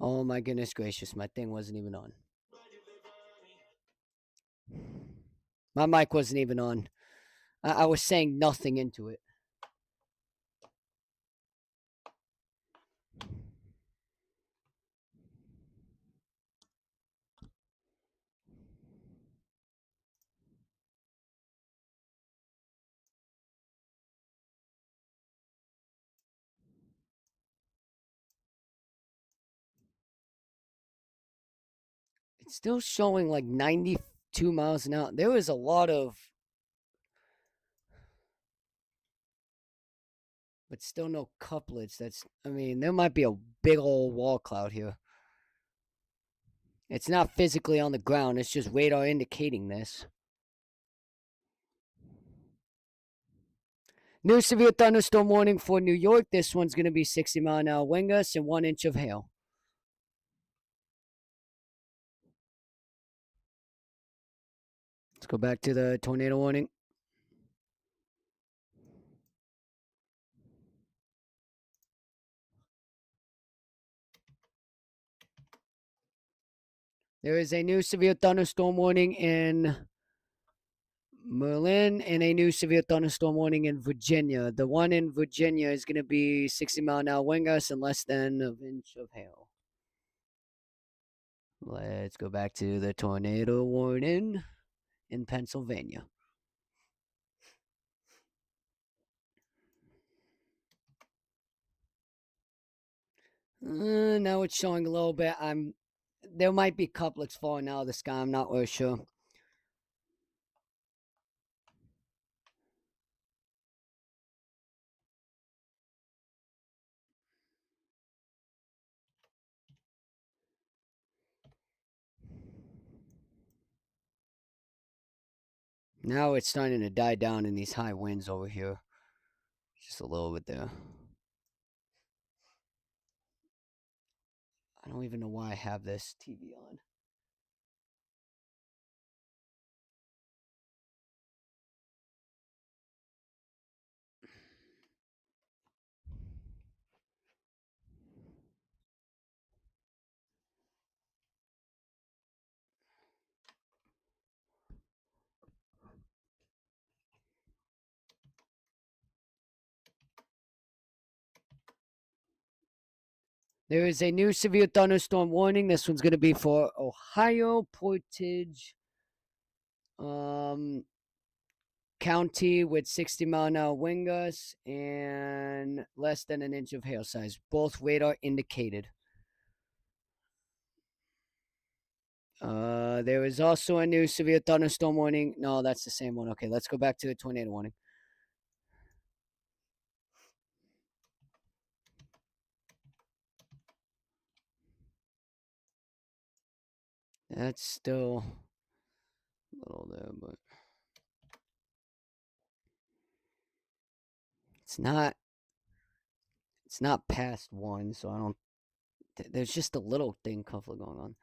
Oh my goodness gracious, my thing wasn't even on. My mic wasn't even on. I was saying nothing into it. It's still showing like 92 miles an hour. There was a lot of, but still no couplets. I mean, there might be a big old wall cloud here. It's not physically on the ground, it's just radar indicating this. New severe thunderstorm warning for New York. This one's going to be 60-mile-an-hour wind gusts and 1 inch of hail. Let's go back to the tornado warning. There is a new severe thunderstorm warning in Merlin and a new severe thunderstorm warning in Virginia. The one in Virginia is going to be 60-mile-an-hour wind gusts and less than an inch of hail. Let's go back to the tornado warning in Pennsylvania. Now it's showing a little bit. There might be couplets falling out of the sky. I'm not really sure. Now it's starting to die down in these high winds over here. Just a little bit there. I don't even know why I have this TV on. There is a new severe thunderstorm warning. This one's going to be for Ohio, Portage County with 60-mile-an-hour wind gusts and less than an inch of hail size. Both radar indicated. There is also a new severe thunderstorm warning. No, that's the same one. Okay, let's go back to the tornado warning. That's still a little there, but it's not past 1, so I don't. There's just a little thing couple going on.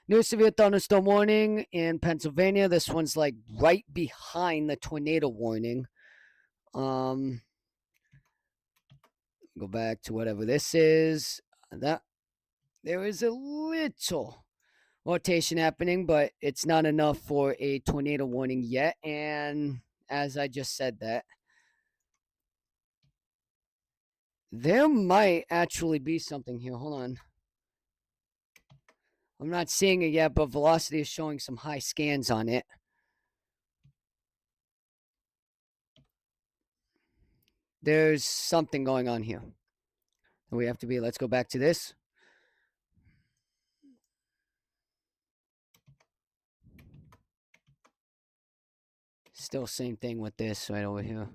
New severe thunderstorm warning in Pennsylvania. This one's like right behind the tornado warning. Go back to whatever this is. That there is a little rotation happening, but it's not enough for a tornado warning yet. And as I just said that, there might actually be something here. Hold on. I'm not seeing it yet, but velocity is showing some high scans on it. There's something going on here. We have to be, let's go back to this. Still same thing with this right over here.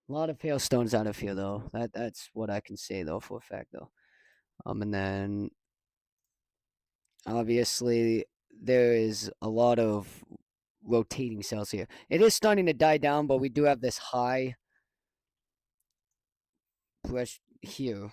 A lot of hailstones out of here, though. That's what I can say, though, for a fact, though. And then obviously there is a lot of rotating cells here. It is starting to die down, but we do have this high pressure here.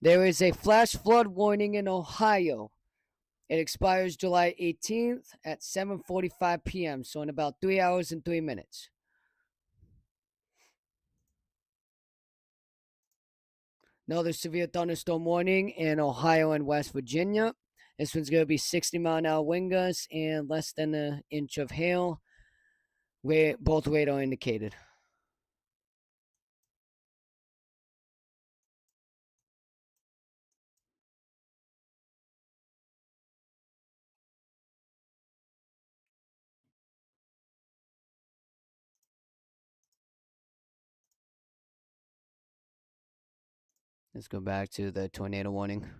There is a flash flood warning in Ohio. It expires July 18th at 7:45 p.m., so in about 3 hours and 3 minutes. Another severe thunderstorm warning in Ohio and West Virginia. This one's going to be 60-mile-an-hour wind gusts and less than an inch of hail. Both radar indicated. Let's go back to the tornado warning.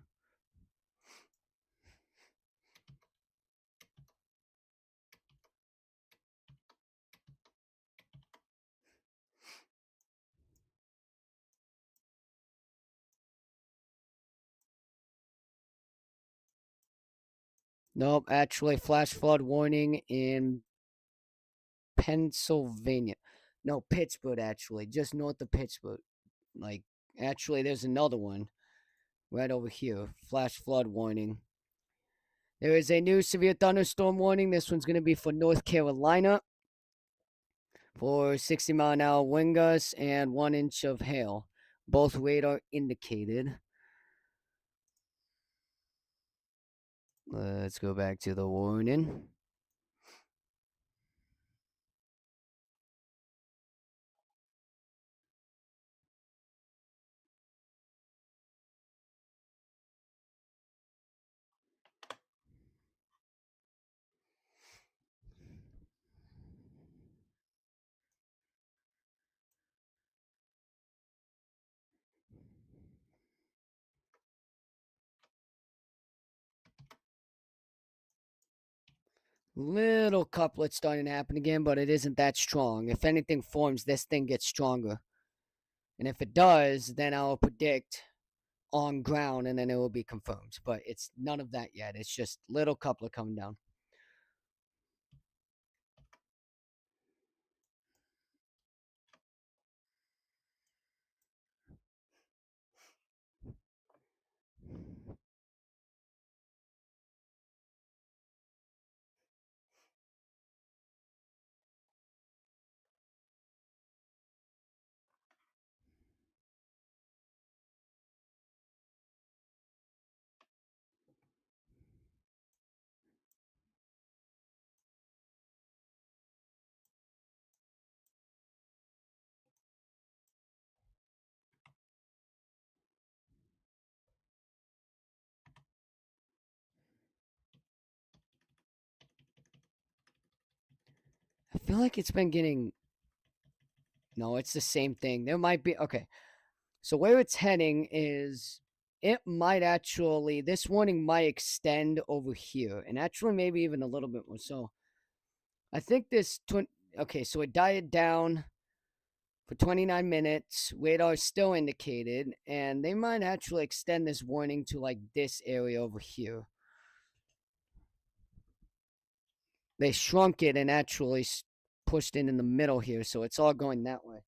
Nope, actually, flash flood warning in Pennsylvania. No, Pittsburgh, actually, just north of Pittsburgh. Like, actually, there's another one right over here. Flash flood warning. There is a new severe thunderstorm warning. This one's going to be for North Carolina for 60-mile-an-hour wind gusts and 1 inch of hail. Both radar indicated. Let's go back to the warning. Little couplet starting to happen again, but it isn't that strong. If anything forms, this thing gets stronger. And if it does, then I'll predict on ground and then it will be confirmed. But it's none of that yet. It's just little couplet coming down. I feel like it's been getting. No, it's the same thing. There might be. Okay. So where it's heading is. It might actually. This warning might extend over here. And actually, maybe even a little bit more. So I think this. Okay, so it died down for 29 minutes. Radar still indicated. And they might actually extend this warning to like this area over here. They shrunk it and actually pushed it in the middle here. So it's all going that way.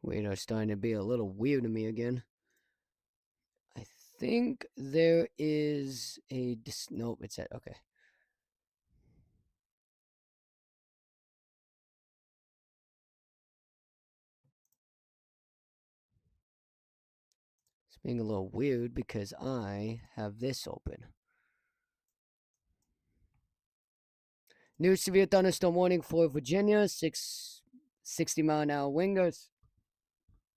Radar's starting to be a little weird to me again. I think there is a. Nope, it's at. Okay. It's being a little weird because I have this open. New severe thunderstorm warning for Virginia, 60-mile-an-hour wind gusts,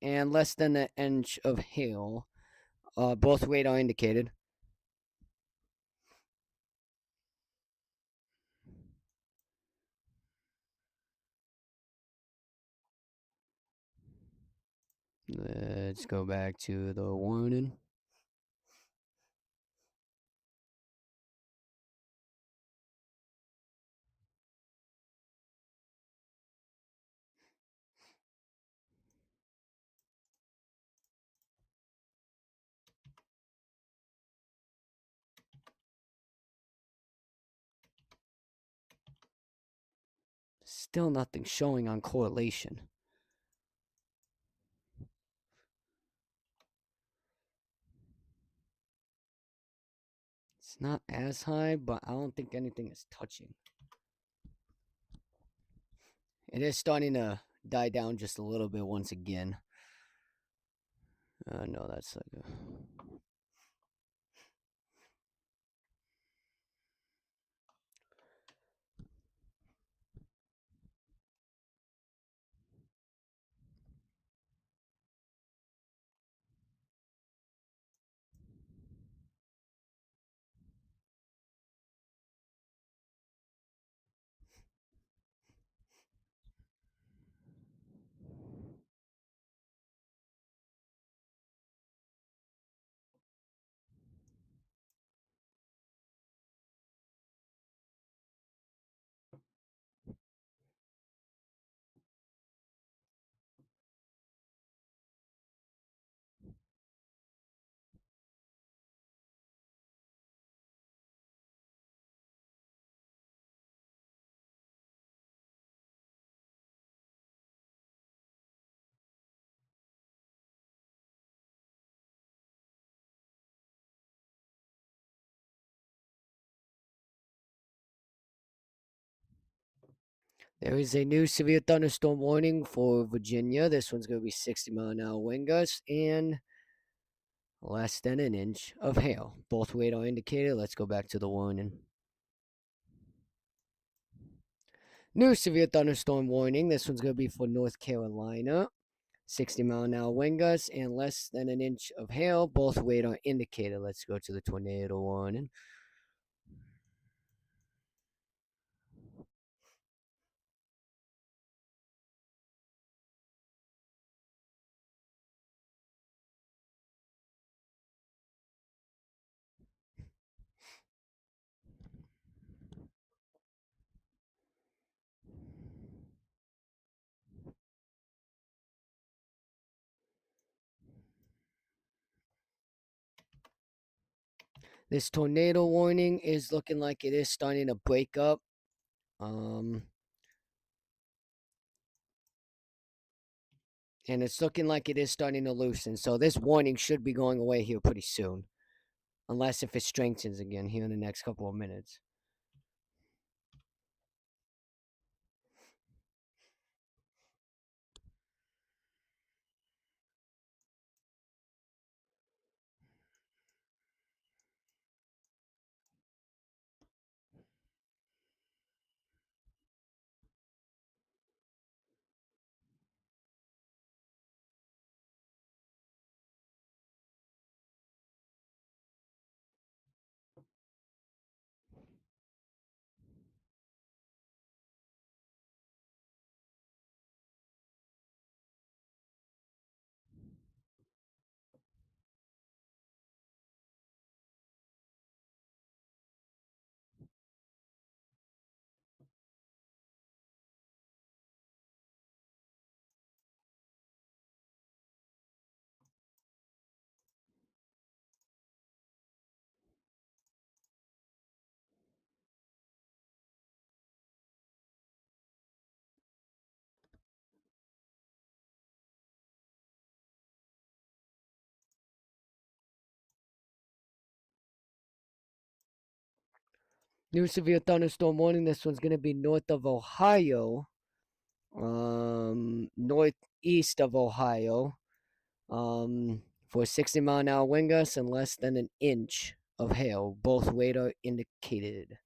and less than an inch of hail. Both radar indicated. Let's go back to the warning. Still nothing showing on correlation. It's not as high, but I don't think anything is touching. It is starting to die down just a little bit once again. No, that's like a... There is a new severe thunderstorm warning for Virginia. This one's going to be 60-mile-an-hour wind gusts and less than an inch of hail. Both radar indicated. Let's go back to the warning. New severe thunderstorm warning. This one's going to be for North Carolina. 60-mile-an-hour wind gusts and less than an inch of hail. Both radar indicated. Let's go to the tornado warning. This tornado warning is looking like it is starting to break up. And it's looking like it is starting to loosen. So this warning should be going away here pretty soon. Unless if it strengthens again here in the next couple of minutes. New severe thunderstorm warning. This one's going to be north of Ohio. Northeast of Ohio. for 60-mile-an-hour wind gusts and less than an inch of hail. Both radar indicated.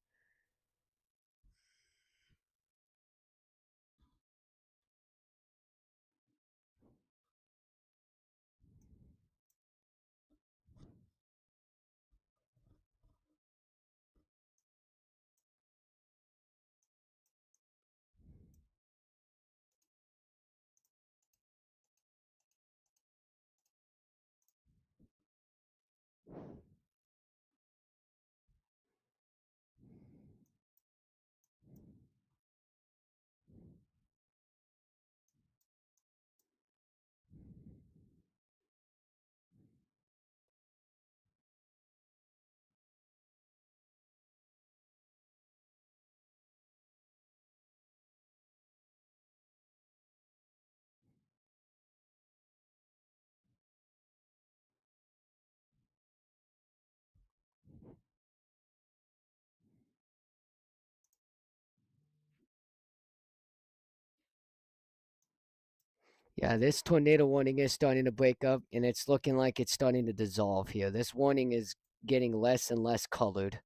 Yeah, this tornado warning is starting to break up, and it's looking like it's starting to dissolve here. This warning is getting less and less colored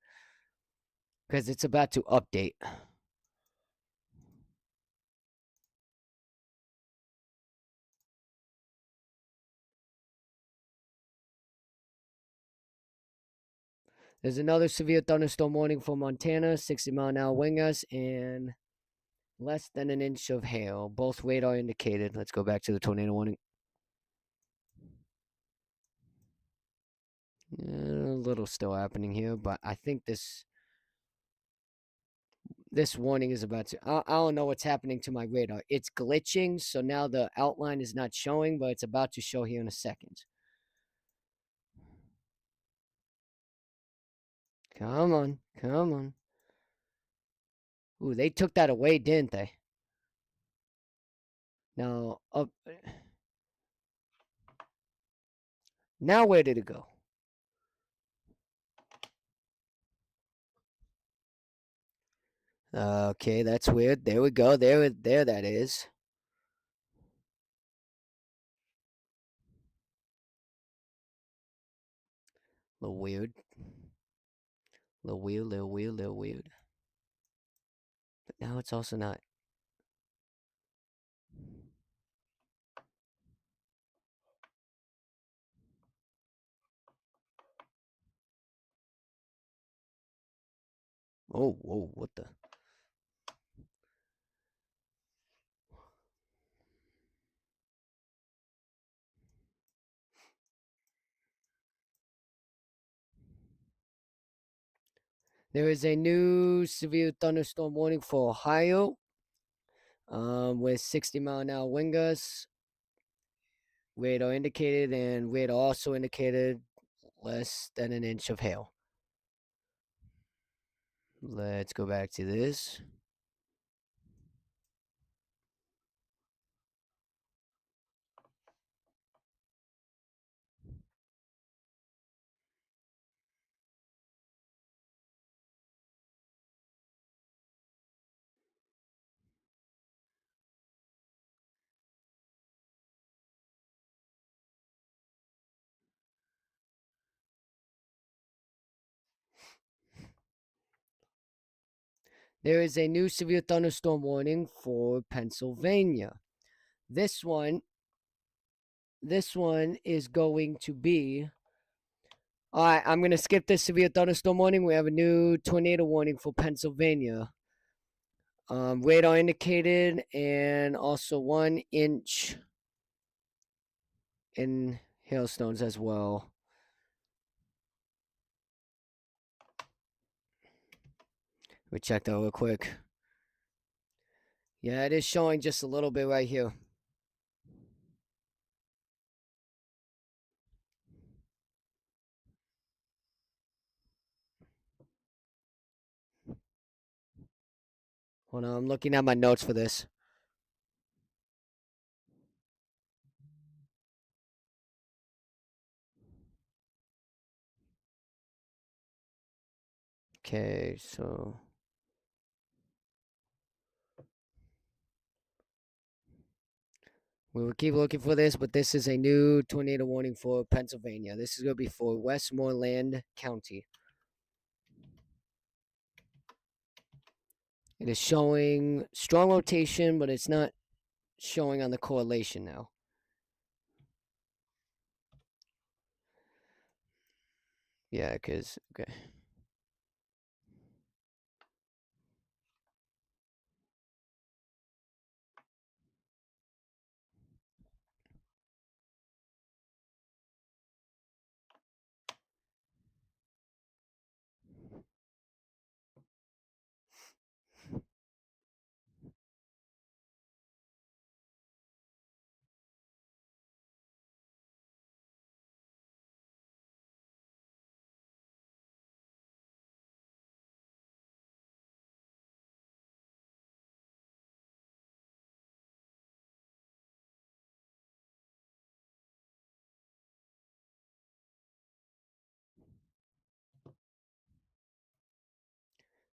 because it's about to update. There's another severe thunderstorm warning for Montana, 60-mile-an-hour wind gusts, and less than an inch of hail. Both radar indicated. Let's go back to the tornado warning. A little still happening here, but I think this warning is about to. I don't know what's happening to my radar. It's glitching, so now the outline is not showing, but it's about to show here in a second. Come on, come on. Ooh, they took that away, didn't they? Now, up. Now, where did it go? Okay, that's weird. There we go. There that is. Little weird. Little weird, little weird, little weird. But now it's also not. Oh, whoa, what the? There is a new severe thunderstorm warning for Ohio with 60-mile-an-hour wind gusts. Radar indicated, and radar also indicated less than an inch of hail. Let's go back to this. There is a new severe thunderstorm warning for Pennsylvania. This one is going to be. All right, I'm going to skip this severe thunderstorm warning. We have a new tornado warning for Pennsylvania. Radar indicated, and also 1 inch in hailstones as well. Let me check that real quick. Yeah, it is showing just a little bit right here. Hold on, I'm looking at my notes for this. Okay, so We will keep looking for this, but this is a new tornado warning for Pennsylvania. This is going to be for Westmoreland County. It is showing strong rotation, but it's not showing on the correlation now. Yeah, because, okay.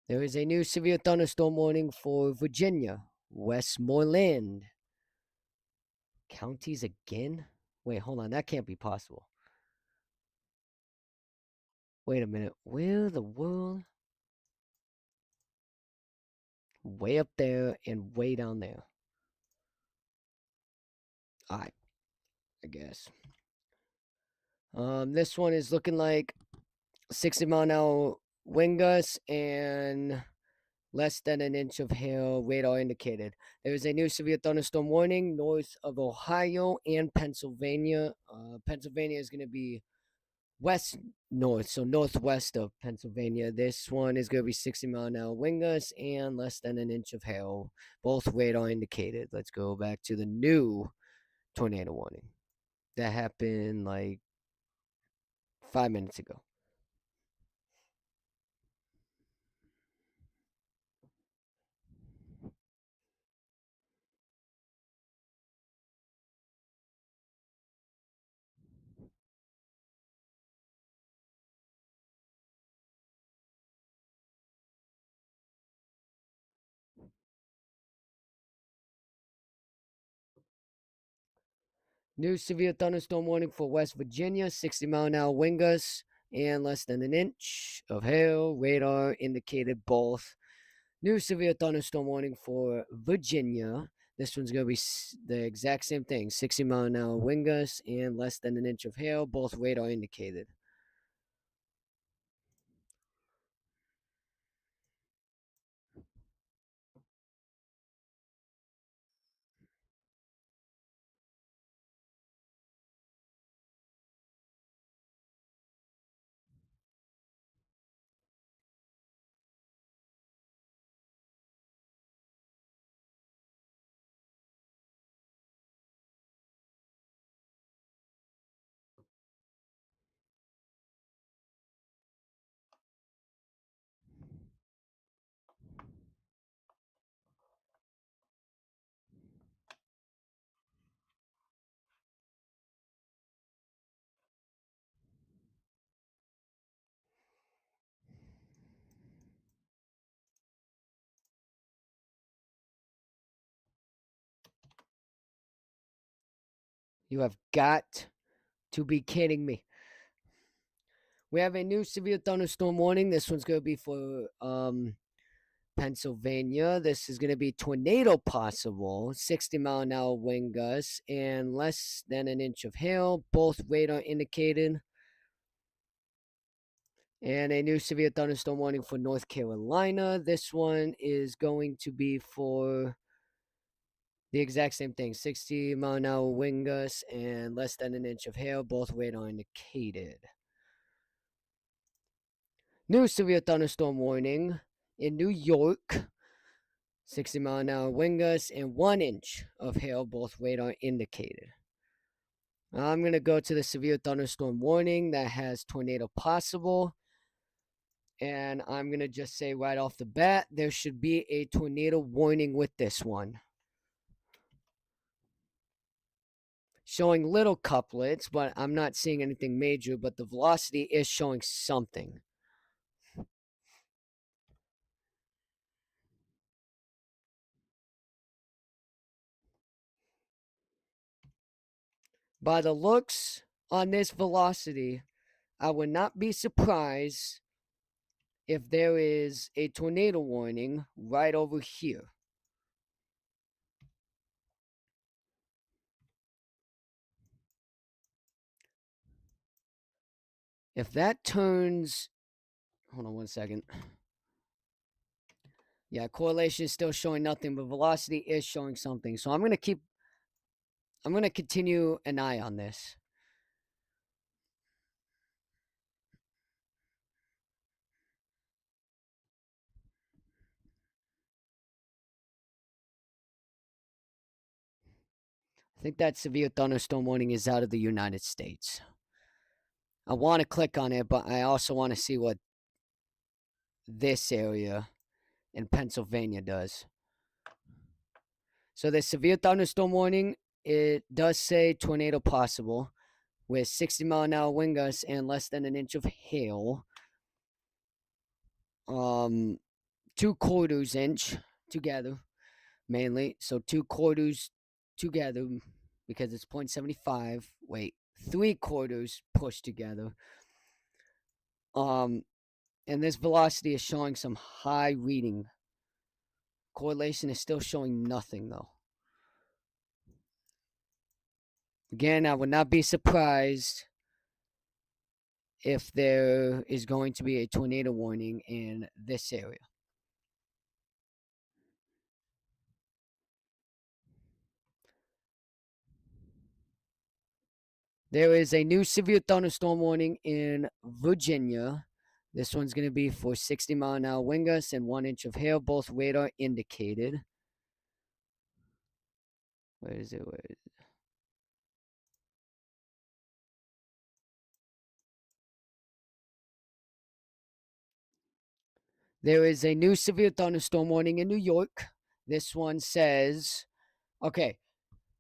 There is a new severe thunderstorm warning for Virginia, Westmoreland counties again? Wait, hold on. That can't be possible. Wait a minute. Where the world? Way up there and way down there. Alright, I guess. This one is looking like 60-mile-an-hour wind gusts and less than an inch of hail, radar indicated. There is a new severe thunderstorm warning north of Ohio and Pennsylvania. Pennsylvania is going to be west north, so northwest of Pennsylvania. This one is going to be 60-mile-an-hour wind gusts and less than an inch of hail, both radar indicated. Let's go back to the new tornado warning. That happened like 5 minutes ago. New severe thunderstorm warning for West Virginia, 60-mile-an-hour wind gusts and less than an inch of hail. Radar indicated both. New severe thunderstorm warning for Virginia. This one's going to be the exact same thing, 60-mile-an-hour wind gusts and less than an inch of hail, both radar indicated. You have got to be kidding me. We have a new severe thunderstorm warning. This one's going to be for Pennsylvania. This is going to be tornado possible, 60-mile-an-hour wind gusts, and less than an inch of hail, both radar indicated. And a new severe thunderstorm warning for North Carolina. This one is going to be for the exact same thing, 60-mile-an-hour wind gusts and less than an inch of hail, both radar indicated. New severe thunderstorm warning in New York, 60-mile-an-hour wind gusts and 1 inch of hail, both radar indicated. I'm going to go to the severe thunderstorm warning that has tornado possible. And I'm going to just say right off the bat, there should be a tornado warning with this one. Showing little couplets, but I'm not seeing anything major, but the velocity is showing something. By the looks on this velocity, I would not be surprised if there is a tornado warning right over here. If that turns, hold on one second. Yeah, correlation is still showing nothing, but velocity is showing something. So I'm going to continue an eye on this. I think that severe thunderstorm warning is out of the United States. I want to click on it, but I also want to see what this area in Pennsylvania does. So the severe thunderstorm warning, it does say tornado possible with 60-mile-an-hour wind gusts and less than an inch of hail. 2/4 inch together, mainly. So 2/4 together because it's 0.75. Wait, 3/4 pushed together. And this velocity is showing some high reading. Correlation is still showing nothing though. Again, I would not be surprised if there is going to be a tornado warning in this area. There is a new severe thunderstorm warning in Virginia. This one's going to be for 60-mile-an-hour wind gusts and 1 inch of hail, both radar indicated. Where is it? Where is it? There is a new severe thunderstorm warning in New York. This one says, okay,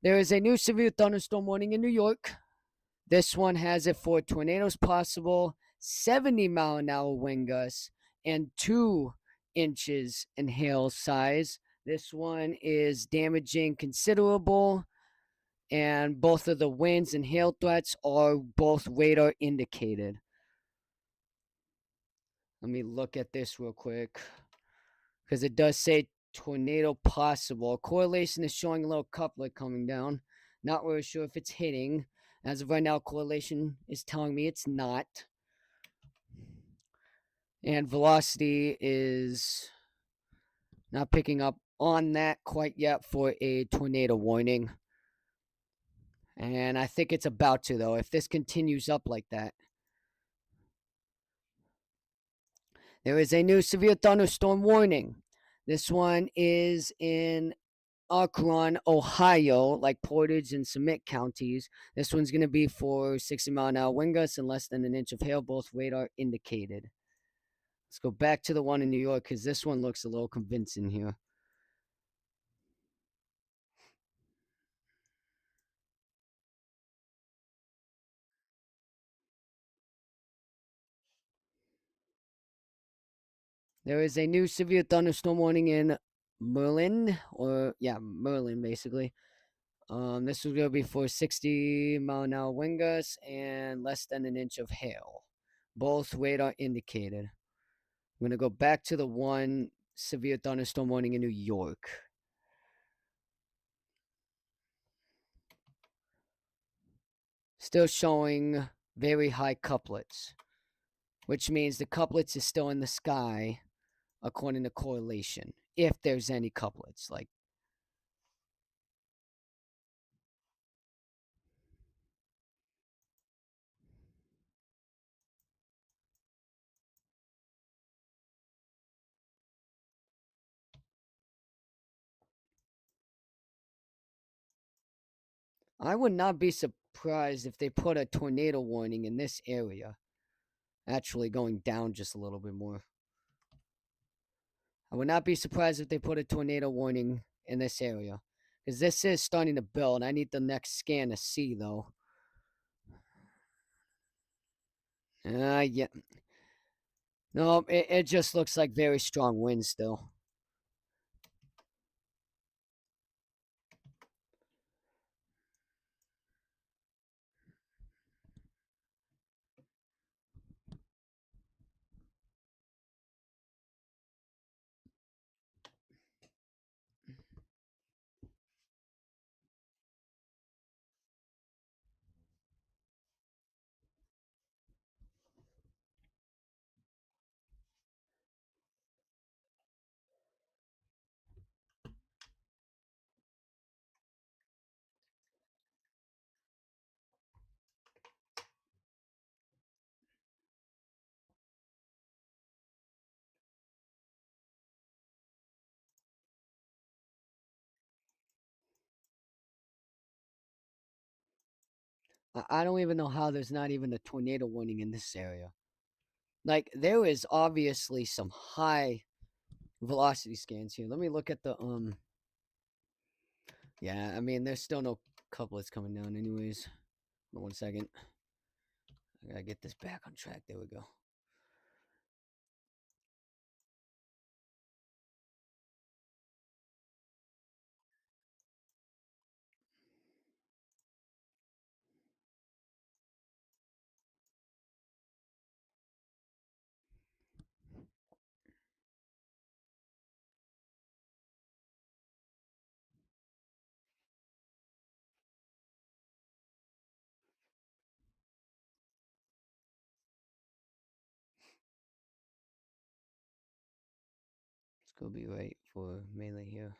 there is a new severe thunderstorm warning in New York. This one has it for tornadoes possible, 70-mile-an-hour wind gusts, and 2 inches in hail size. This one is damaging considerable, and both of the winds and hail threats are both radar indicated. Let me look at this real quick because it does say tornado possible. Correlation is showing a little couplet coming down. Not really sure if it's hitting. As of right now, correlation is telling me it's not. And velocity is not picking up on that quite yet for a tornado warning. And I think it's about to, though, if this continues up like that. There is a new severe thunderstorm warning. This one is in Akron, Ohio, like Portage and Summit counties. This one's going to be for 60-mile-an-hour wind gusts and less than an inch of hail, both radar indicated. Let's go back to the one in New York because this one looks a little convincing here. There is a new severe thunderstorm warning in Merlin, Merlin basically. This is gonna be for 60-mile-an-hour wind gusts and less than an inch of hail. Both radar indicated. I'm gonna go back to the one severe thunderstorm warning in New York. Still showing very high couplets, which means the couplets is still in the sky according to correlation, if there's any couplets. Like, I would not be surprised if they put a tornado warning in this area, actually going down just a little bit more. I would not be surprised if they put a tornado warning in this area, because this is starting to build. I need the next scan to see, though. Yeah. No, it just looks like very strong winds still. I don't even know how there's not even a tornado warning in this area. Like there is obviously some high velocity scans here. Let me look at the Yeah, I mean there's still no couplets coming down anyways. Hold on 1 second. I gotta get this back on track. There we go. It's gonna be right for mainly here.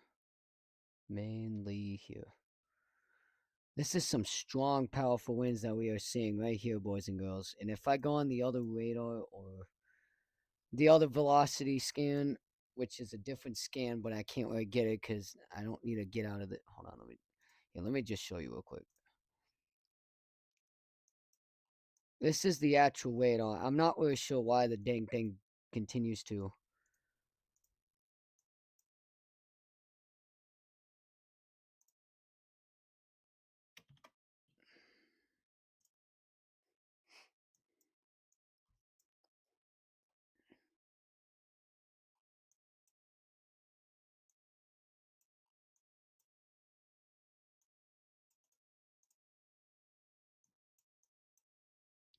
Mainly here. This is some strong, powerful winds that we are seeing right here, boys and girls. And if I go on the other radar or the other velocity scan, which is a different scan, but I can't really get it because I don't need to get out of the. Hold on, let me just show you real quick. This is the actual radar. I'm not really sure why the dang thing continues to.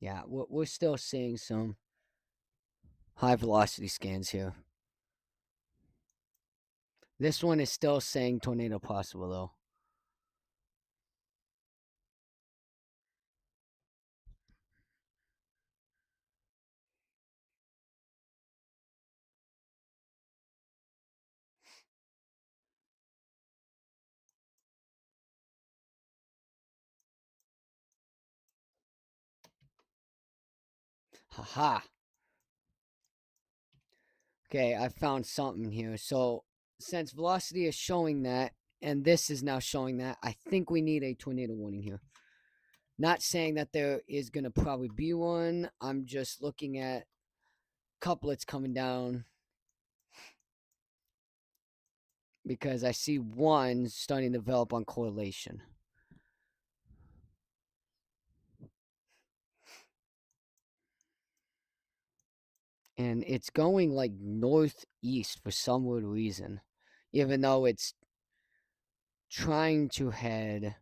Yeah, we're still seeing some high velocity scans here. This one is still saying tornado possible though. Haha. Okay, I found something here. So since velocity is showing that, and this is now showing that, I think we need a tornado warning here. Not saying that there is going to probably be one. I'm just looking at couplets coming down because I see one starting to develop on correlation. And it's going like northeast for some weird reason, even though it's trying to head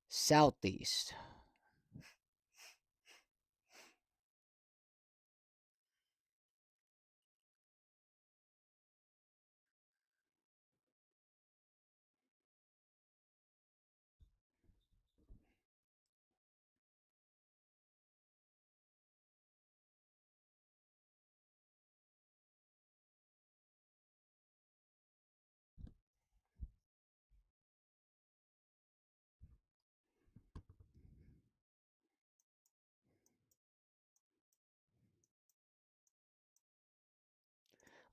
southeast.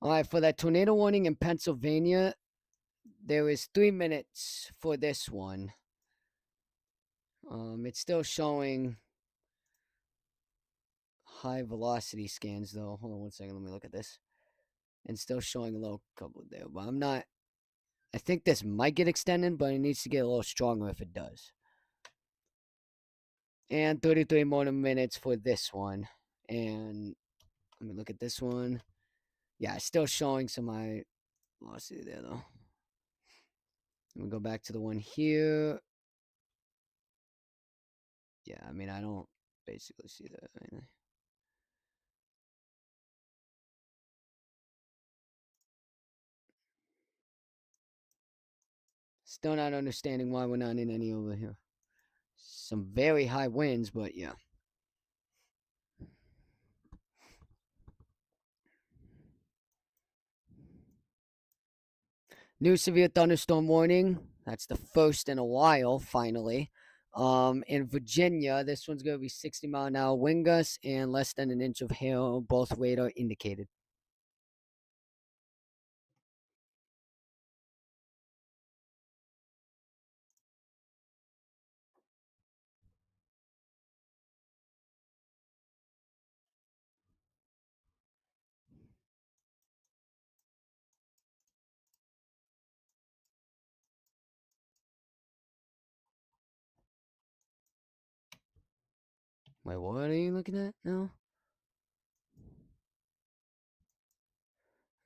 All right, for that tornado warning in Pennsylvania, there is 3 minutes for this one. It's still showing high velocity scans though. Hold on 1 second, let me look at this. And still showing a little couple there, but I'm not. I think this might get extended, but it needs to get a little stronger if it does. And 33 more minutes for this one. And let me look at this one. Yeah, it's still showing some high velocity there though. Let me go back to the one here. Yeah, I mean I don't basically see that. Still not understanding why we're not in any over here. Some very high winds, but yeah. New severe thunderstorm warning. That's the first in a while, finally. In Virginia, this one's going to be 60-mile-an-hour wind gusts and less than an inch of hail, both radar indicated. Wait, what are you looking at now?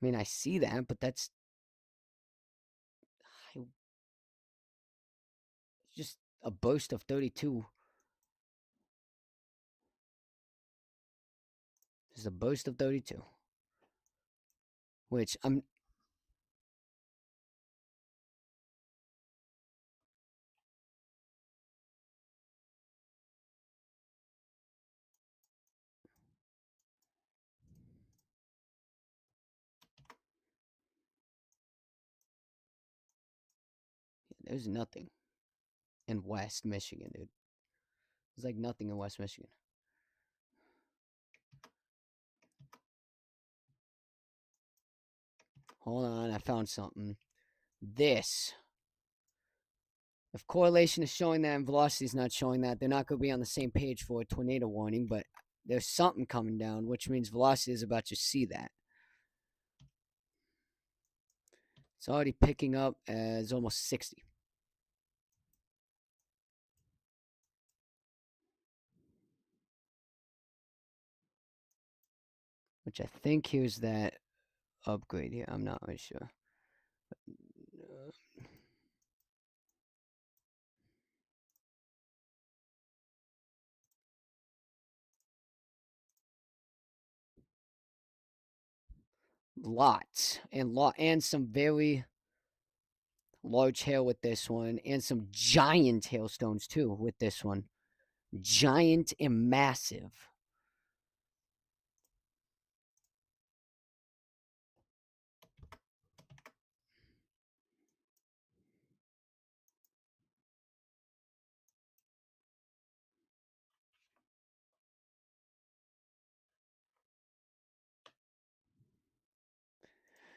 I mean, I see that, but that's just a burst of 32. Just a burst of 32. Which there's nothing in West Michigan, dude. There's like nothing in West Michigan. Hold on, I found something. This. If correlation is showing that and velocity is not showing that, they're not going to be on the same page for a tornado warning, but there's something coming down, which means velocity is about to see that. It's already picking up as almost 60. Which I think here's that upgrade here. I'm not really sure. Lots and some very large hail with this one, and some giant hailstones too with this one. Giant and massive.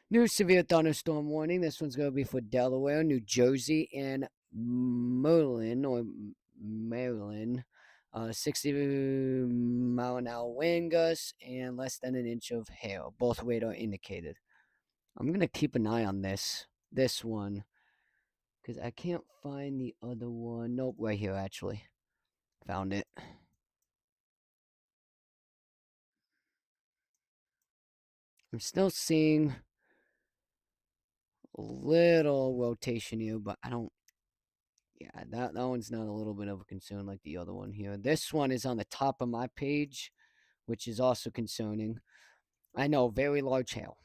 New severe thunderstorm warning. This one's going to be for Delaware, New Jersey, and Maryland. 60-mile-an-hour wind gusts and less than an inch of hail. Both radar indicated. I'm going to keep an eye on this one, because I can't find the other one. Nope, right here, actually. Found it. I'm still seeing a little rotation here, but I don't. Yeah, that one's not a little bit of a concern like the other one here. This one is on the top of my page, which is also concerning. I know, very large hail.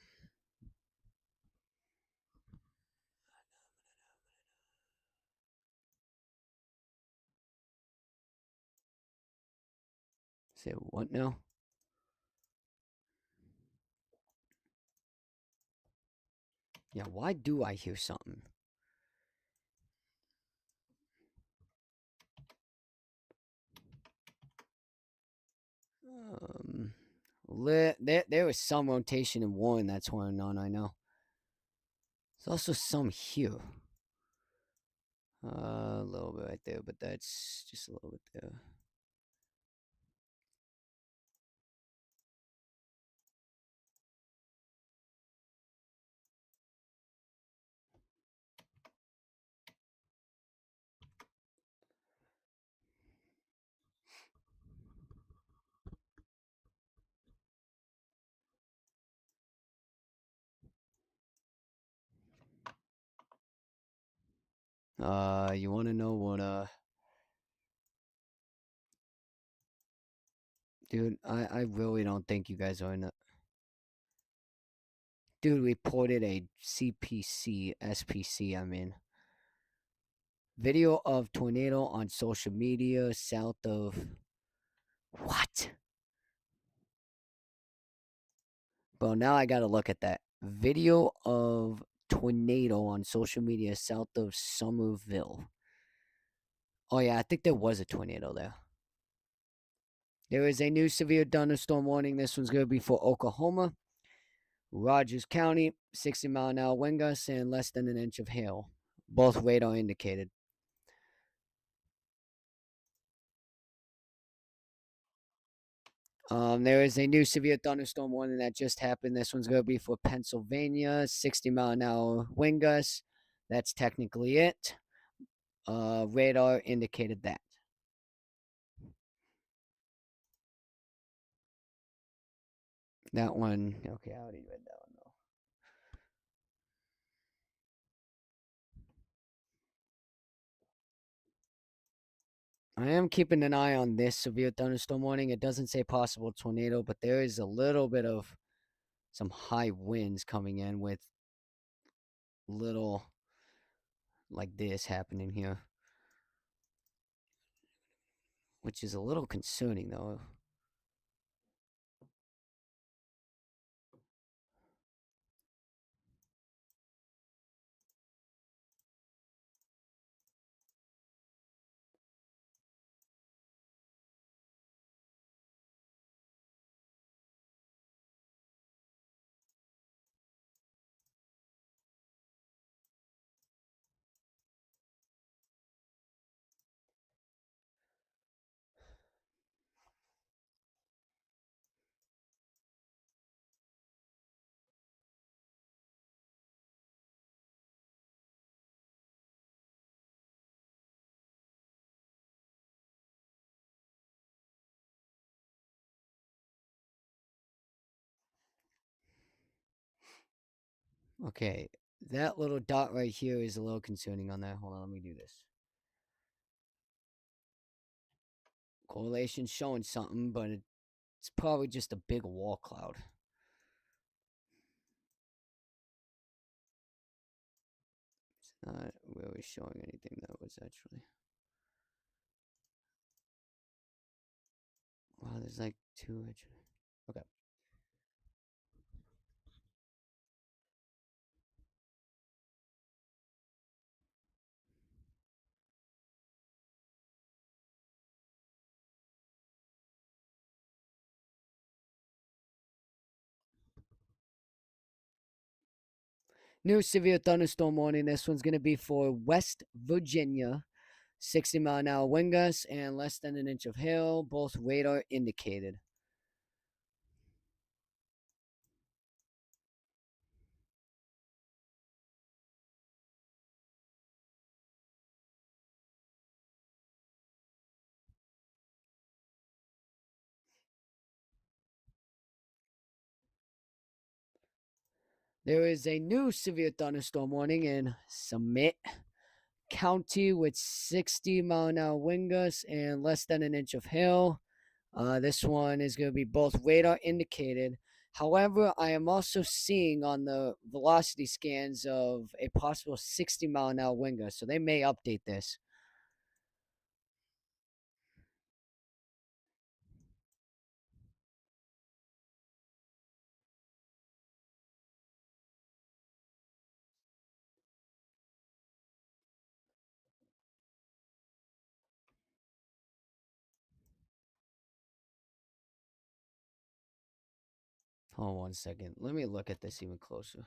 Say what now? Yeah, why do I hear something? There was some rotation in one that's going on, I know. There's also some here. A little bit right there, but that's just a little bit there. You want to know what, dude, I really don't think you guys are in the. Dude, we ported a CPC, SPC, I mean. Video of tornado on social media south of. What? Well, now I gotta look at that. Video of tornado on social media south of Somerville. Oh, yeah, I think there was a tornado there. There is a new severe thunderstorm warning. This one's going to be for Oklahoma, Rogers County, 60-mile-an-hour wind gusts, and less than an inch of hail. Both radar indicated. There is a new severe thunderstorm warning that just happened. This one's going to be for Pennsylvania, 60-mile-an-hour wind gusts. That's technically it. Radar indicated that. That one, okay, I already read that one though. I am keeping an eye on this severe thunderstorm warning. It doesn't say possible tornado, but there is a little bit of some high winds coming in with little like this happening here, which is a little concerning though. Okay, that little dot right here is a little concerning on that. Hold on, let me do this. Correlation showing something, but it's probably just a big wall cloud. It's not really showing anything that was actually. Wow, there's like two actually. Okay. New severe thunderstorm warning. This one's going to be for West Virginia. 60-mile-an-hour wind gusts and less than an inch of hail, both radar indicated. There is a new severe thunderstorm warning in Summit County with 60-mile-an-hour wind gusts and less than an inch of hail. This one is going to be both radar indicated. However, I am also seeing on the velocity scans of a possible 60-mile-an-hour wind gust, so they may update this. Hold on 1 second. Let me look at this even closer.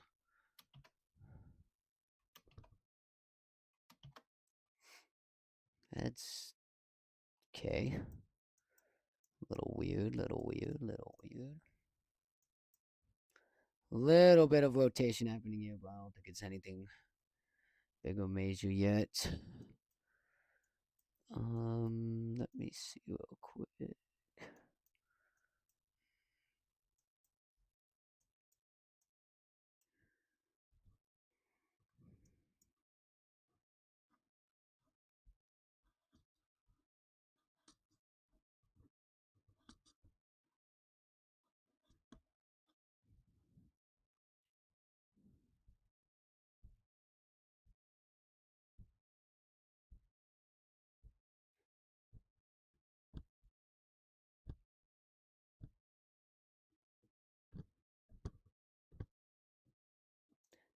That's okay. Little weird, little weird, little weird. Little bit of rotation happening here, but I don't think it's anything big or major yet. Let me see real quick.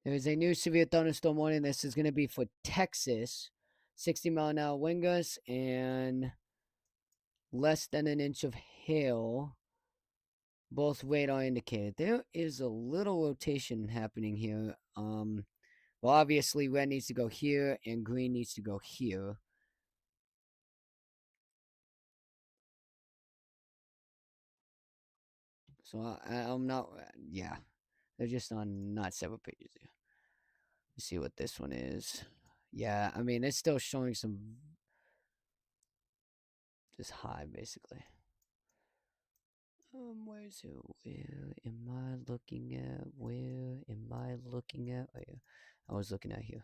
There is a new severe thunderstorm warning. This is going to be for Texas. 60-mile-an-hour wind gusts and less than an inch of hail. Both radar indicated. There is a little rotation happening here. Well, obviously, red needs to go here and green needs to go here. So I'm not, yeah. They're just on not several pages here. Let's see what this one is. Yeah, I mean, it's still showing some just high, basically. Where's it? Where am I looking at? Where am I looking at? Oh, yeah. I was looking at here.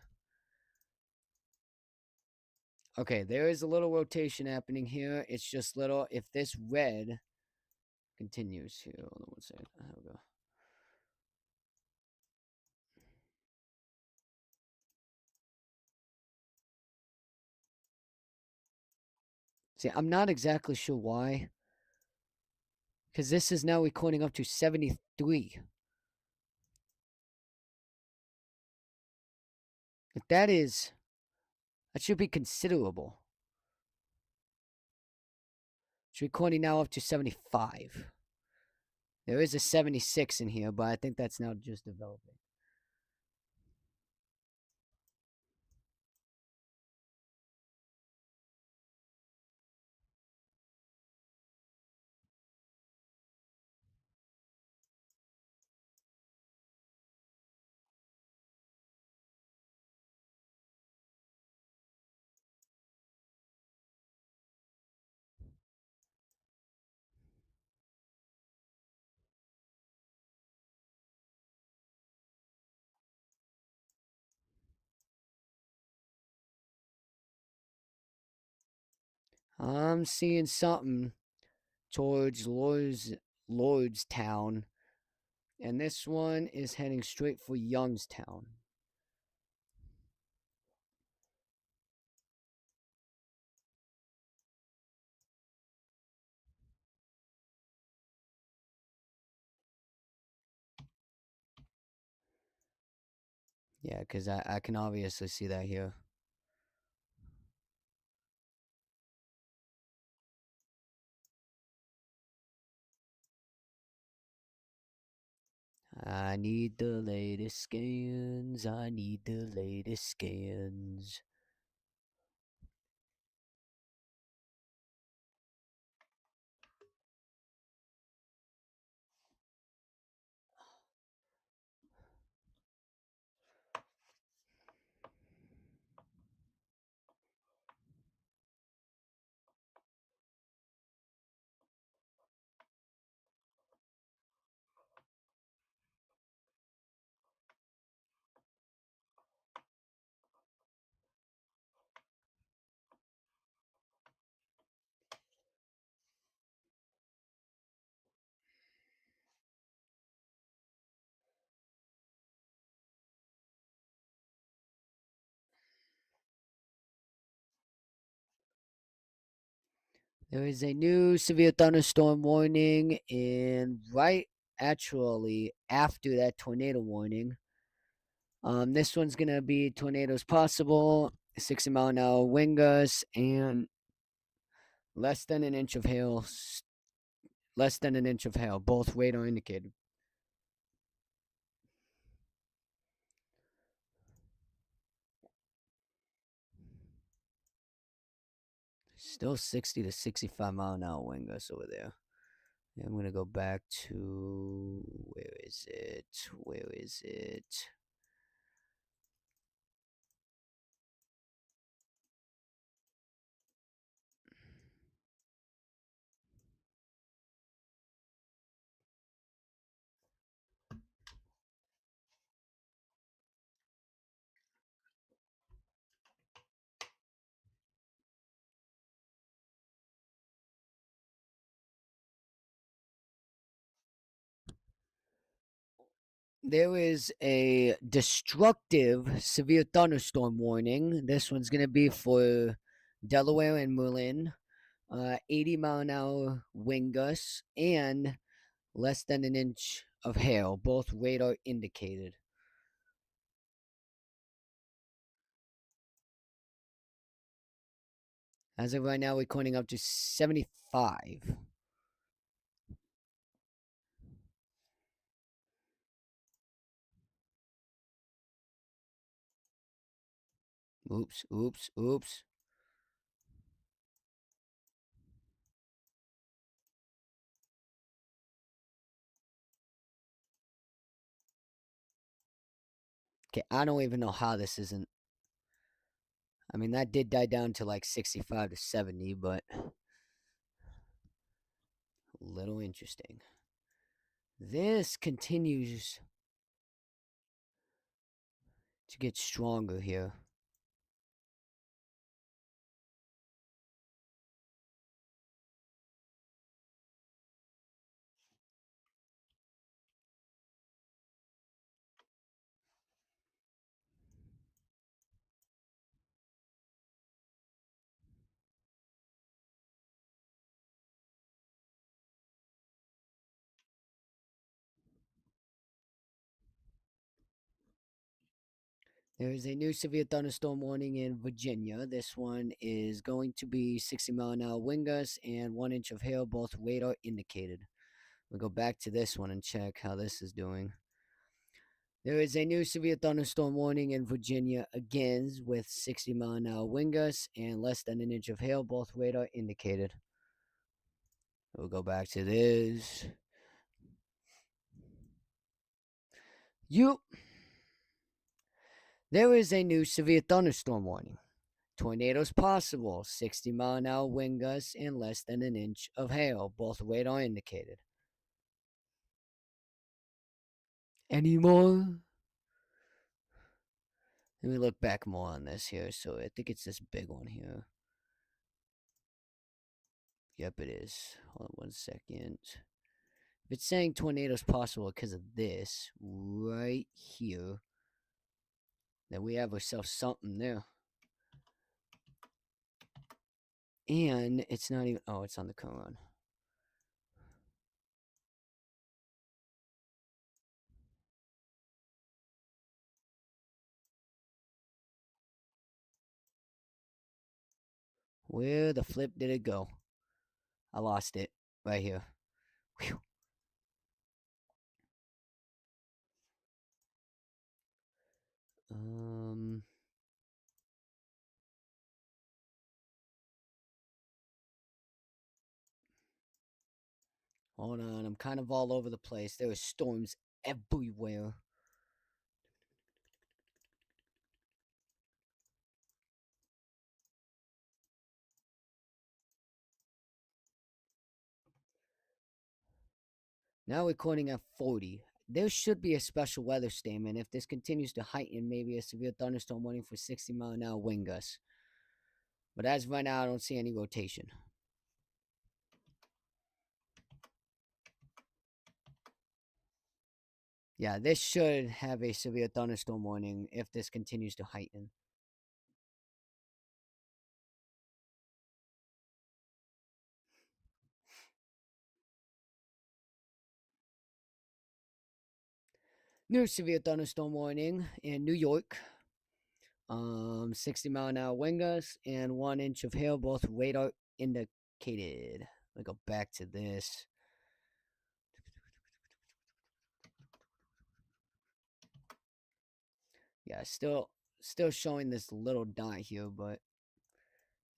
Okay, there is a little rotation happening here. It's just little. If this red continues here, hold on one second. There we go. See, I'm not exactly sure why. Because this is now recording up to 73. If that should be considerable. It's recording now up to 75. There is a 76 in here, but I think that's now just developing. I'm seeing something towards Lordstown, and this one is heading straight for Youngstown. Yeah, because I can obviously see that here. I need the latest scans. I need the latest scans. There is a new severe thunderstorm warning, and right actually after that tornado warning, this one's gonna be tornadoes possible, 60-mile-an-hour wind gusts, and less than an inch of hail. Less than an inch of hail, both radar indicated. Still 60 to 65-mile-an-hour wind gusts over there. I'm gonna go back to where is it? Where is it? There is a destructive severe thunderstorm warning. This one's gonna be for Delaware and Merlin. 80-mile-an-hour wind gusts and less than an inch of hail, both radar indicated. As of right now, recording up to 75. Oops, oops, oops. Okay, I don't even know how this isn't. I mean, that did die down to like 65 to 70, but Little interesting. This continues to get stronger here. There is a new severe thunderstorm warning in Virginia. This one is going to be 60-mile-an-hour wind gusts and 1 inch of hail, both radar indicated. We'll go back to this one and check how this is doing. There is a new severe thunderstorm warning in Virginia, again with 60-mile-an-hour wind gusts and less than 1 inch of hail, both radar indicated. We'll go back to this. There is a new severe thunderstorm warning. Tornadoes possible, 60-mile-an-hour wind gusts, and less than 1 inch of hail, both radar indicated. Any more? Let me look back more on this here. So I think it's this big one here. Yep, it is. Hold on 1 second. If it's saying tornadoes possible because of this right here, then we have ourselves something there. And it's not even. Oh, it's on the current run. Where the flip did it go? I lost it right here. Whew. Hold on, I'm kind of all over the place. There are storms everywhere. Now recording at 40. There should be a special weather statement if this continues to heighten, maybe a severe thunderstorm warning for 60-mile-an-hour wind gusts. But as of right now, I don't see any rotation. Yeah, this should have a severe thunderstorm warning if this continues to heighten. New severe thunderstorm warning in New York. 60-mile-an-hour wind gusts and 1 inch of hail, both radar indicated. Let me go back to this. Yeah, still showing this little dot here, but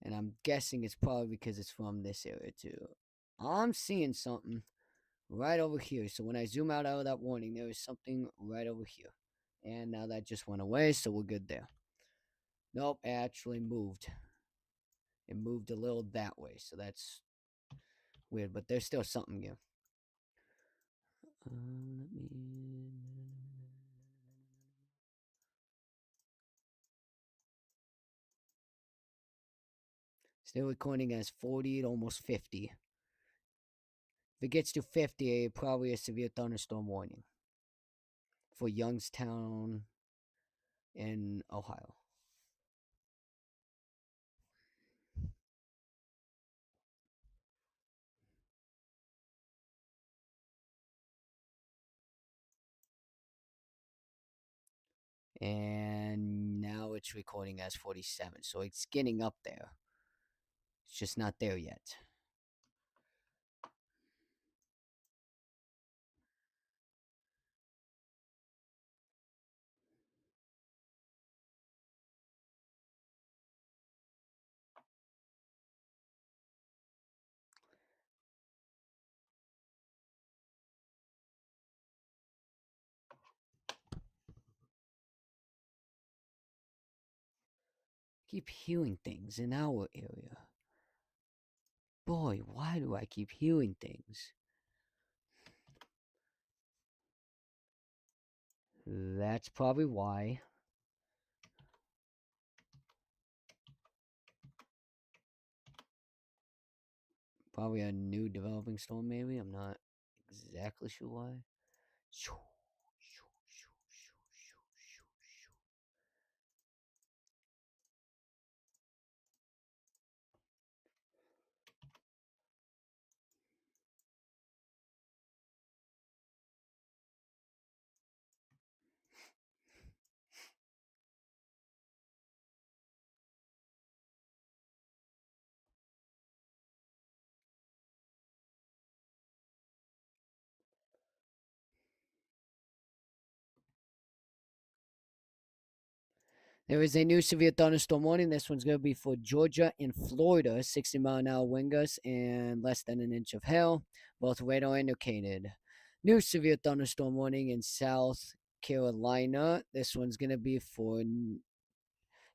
and I'm guessing it's probably because it's from this area too. I'm seeing something right over here. So when I zoom out of that warning, there is something right over here. And now that just went away, so we're good there. Nope, it actually moved. It moved a little that way, so that's weird, but there's still something here. Still recording as 40 to almost 50. If it gets to 50, probably a severe thunderstorm warning for Youngstown in Ohio. And now it's recording as 47, so it's getting up there. It's just not there yet. Keep hearing things in our area. Boy, why do I keep hearing things? That's probably why. Probably a new developing storm, maybe. I'm not exactly sure why. There is a new severe thunderstorm warning. This one's going to be for Georgia and Florida. 60-mile-an-hour wind gusts and less than an inch of hail. Both radar indicated. New severe thunderstorm warning in South Carolina. This one's going to be for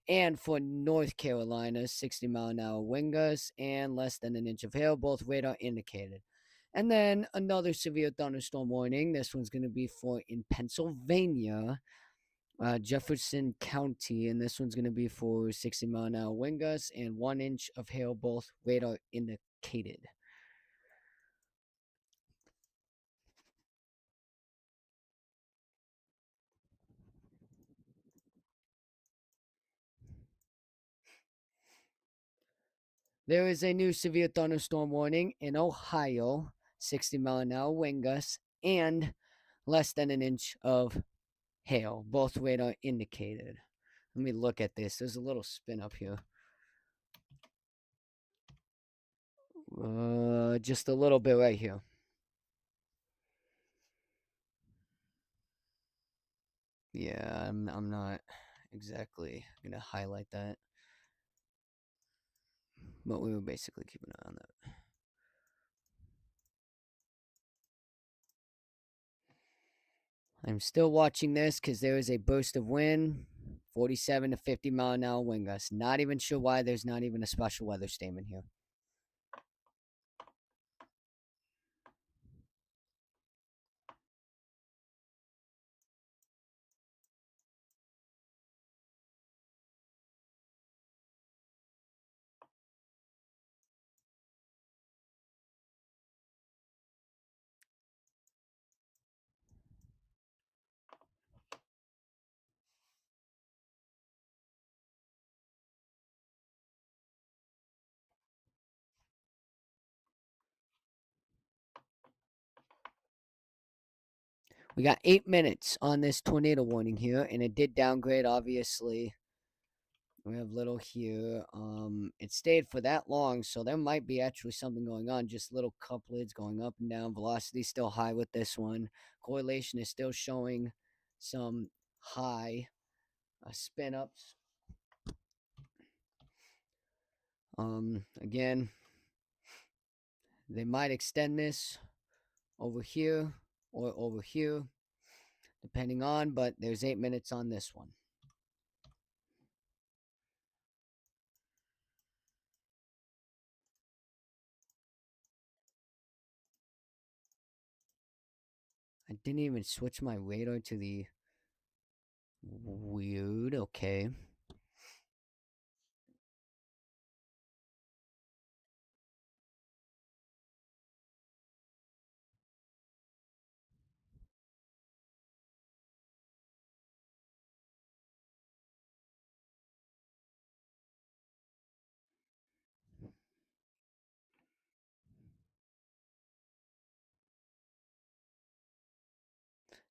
North Carolina. 60-mile-an-hour wind gusts and less than an inch of hail. Both radar indicated. And then another severe thunderstorm warning. This one's going to be for in Pennsylvania. Jefferson County, and this one's going to be for 60-mile-an-hour wind gusts and 1 inch of hail, both radar indicated. There is a new severe thunderstorm warning in Ohio, 60-mile-an-hour wind gusts and less than an inch of hail, both radar indicated. Let me look at this. There's a little spin up here. Just a little bit right here. Yeah, I'm not exactly gonna highlight that, but we were basically keeping an eye on that. I'm still watching this because there is a burst of wind, 47 to 50-mile-an-hour wind gusts. Not even sure why there's not even a special weather statement here. We got 8 minutes on this tornado warning here, and it did downgrade, obviously. We have little here. It stayed for that long, so there might be actually something going on. Just little couplets going up and down. Velocity still high with this one. Correlation is still showing some high spin ups. Again, they might extend this over here or over here, depending on, but there's 8 minutes on this one. I didn't even switch my radar to the weird. Okay.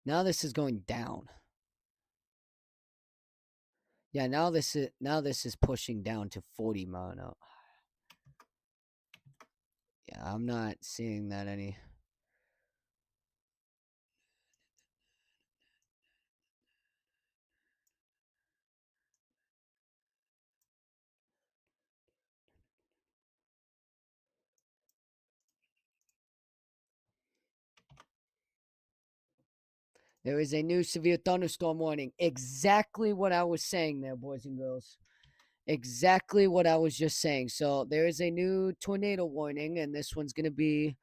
Now this is going down. Yeah, now this is pushing down to 40 mile an hour. Yeah, I'm not seeing that any. There is a new severe thunderstorm warning. Exactly what I was saying there, boys and girls. Exactly what I was just saying. So there is a new tornado warning, and this one's going to be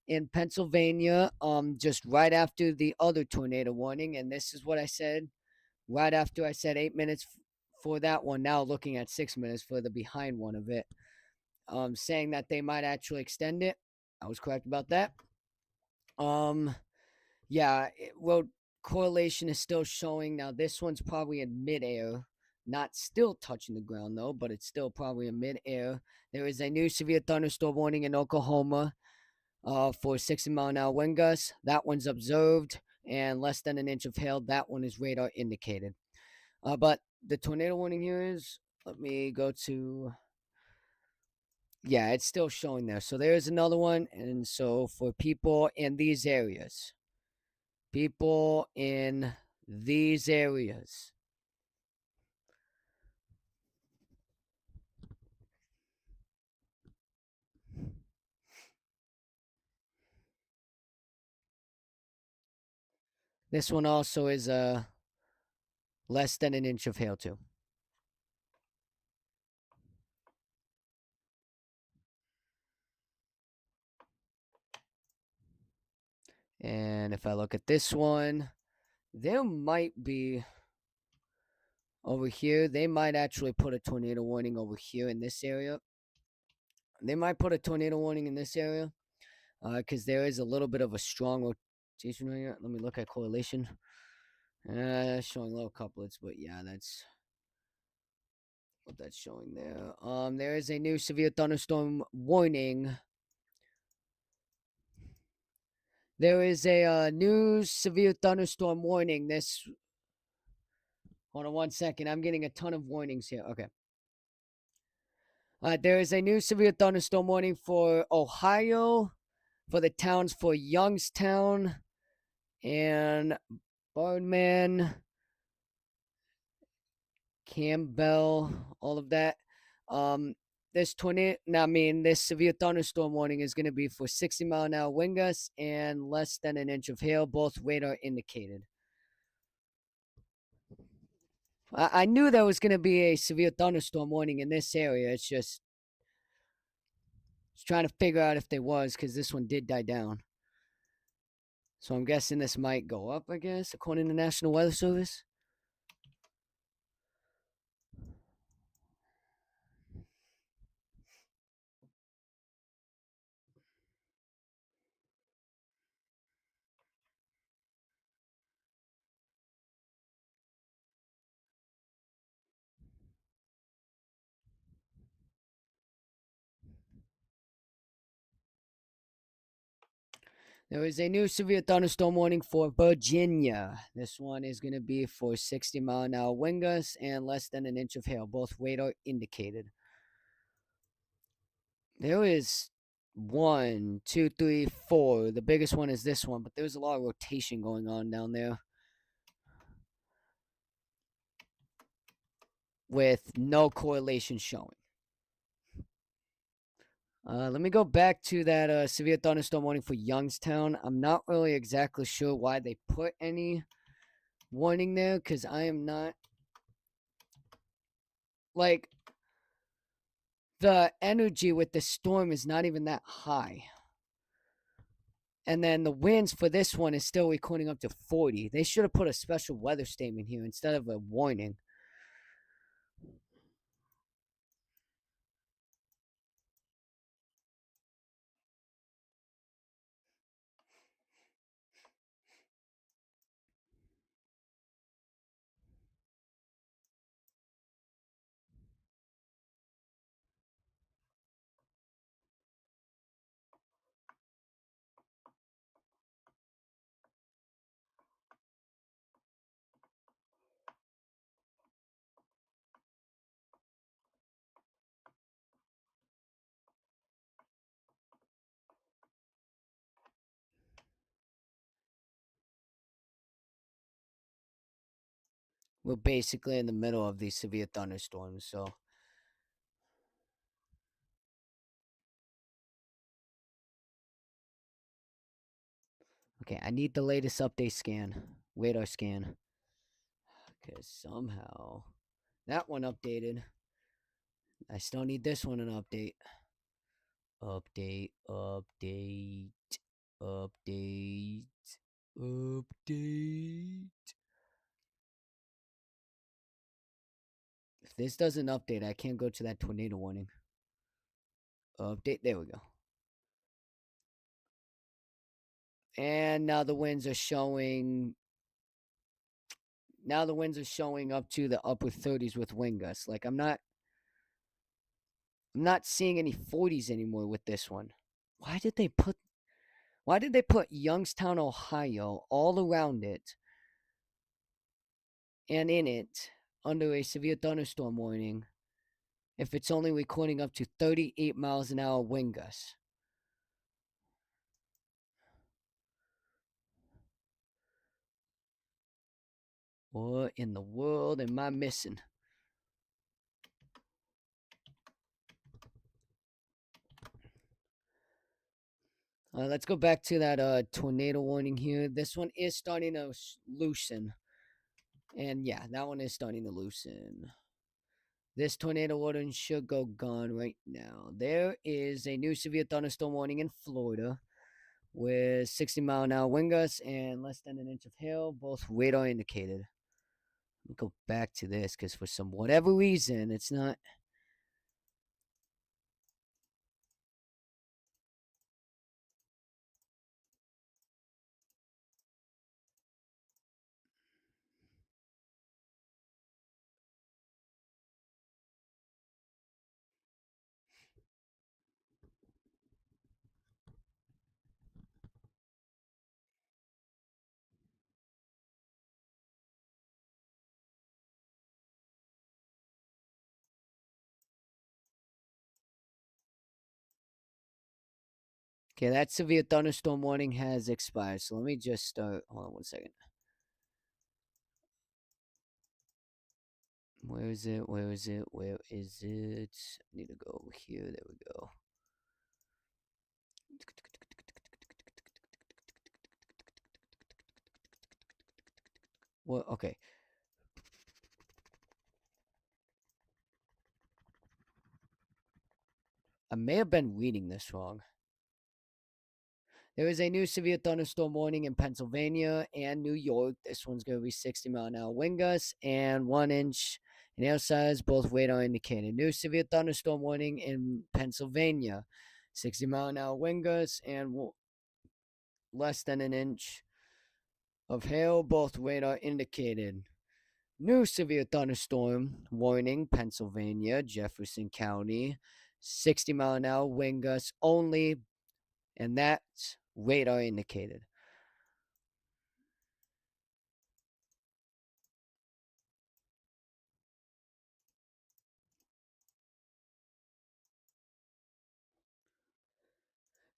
in Pennsylvania, just right after the other tornado warning. And this is what I said right after I said 8 minutes for that one. Now looking at 6 minutes for the behind one of it, saying that they might actually extend it. I was correct about that. Um, yeah, well, correlation is still showing. Now this one's probably in midair, not still touching the ground though, but it's still probably in midair. There is a new severe thunderstorm warning in Oklahoma for 60-mile-an-hour wind gusts. That one's observed, and less than an inch of hail. That one is radar indicated. But the tornado warning here is, let me go to, yeah, it's still showing there. So there's another one. And so for people in these areas, this one also is less than an inch of hail too. And if I look at this one, there might be over here, they might actually put a tornado warning over here in this area. They might put a tornado warning in this area because there is a little bit of a strong rotation right here. Let me look at correlation. Showing low couplets, but yeah, that's what that's showing there. There is a new severe thunderstorm warning. There is a new severe thunderstorm warning. This, hold on one second. I'm getting a ton of warnings here. Okay. There is a new severe thunderstorm warning for Ohio, for the towns for Youngstown and Bardman, Campbell, all of that. Um, this this severe thunderstorm warning is going to be for 60-mile-an-hour wind gusts and less than an inch of hail, both radar indicated. I knew there was going to be a severe thunderstorm warning in this area. It's just trying to figure out if there was, because this one did die down. So I'm guessing this might go up, I guess, according to the National Weather Service. There is a new severe thunderstorm warning for Virginia. This one is going to be for 60-mile-an-hour wind gusts and less than an inch of hail, both radar indicated. There is one, two, three, four. The biggest one is this one, but there's a lot of rotation going on down there with no correlation showing. Let me go back to that severe thunderstorm warning for Youngstown. I'm not really exactly sure why they put any warning there, because I am not, like, the energy with the storm is not even that high. And then the winds for this one is still recording up to 40. They should have put a special weather statement here instead of a warning. We're basically in the middle of these severe thunderstorms, so okay, I need the latest update scan, radar scan, because somehow that one updated. I still need this one an update. Update, update, update, update. If this doesn't update, I can't go to that tornado warning. Update, there we go. And now the winds are showing. Now the winds are showing up to the upper 30s with wind gusts. Like I'm not seeing any 40s anymore with this one. Why did they put Youngstown, Ohio all around it and in it under a severe thunderstorm warning if it's only recording up to 38 miles an hour wind gusts? What in the world am I missing? Let's go back to that tornado warning here. This one is starting to loosen. And yeah, that one is starting to loosen. This tornado warning should go gone right now. There is a new severe thunderstorm warning in Florida with 60-mile-an-hour wind gusts and less than an inch of hail, both radar indicated. Let me go back to this because for some whatever reason, it's not. Okay, that severe thunderstorm warning has expired. So let me just start. Hold on 1 second. Where is it? Where is it? Where is it? I need to go over here. There we go. Well, okay. I may have been reading this wrong. There is a new severe thunderstorm warning in Pennsylvania and New York. This one's going to be 60-mile-an-hour wind gusts and 1 inch in hail size, both radar indicated. New severe thunderstorm warning in Pennsylvania, 60-mile-an-hour wind gusts and less than an inch of hail, both radar indicated. New severe thunderstorm warning, Pennsylvania, Jefferson County, 60-mile-an-hour wind gusts only, and that's radar indicated.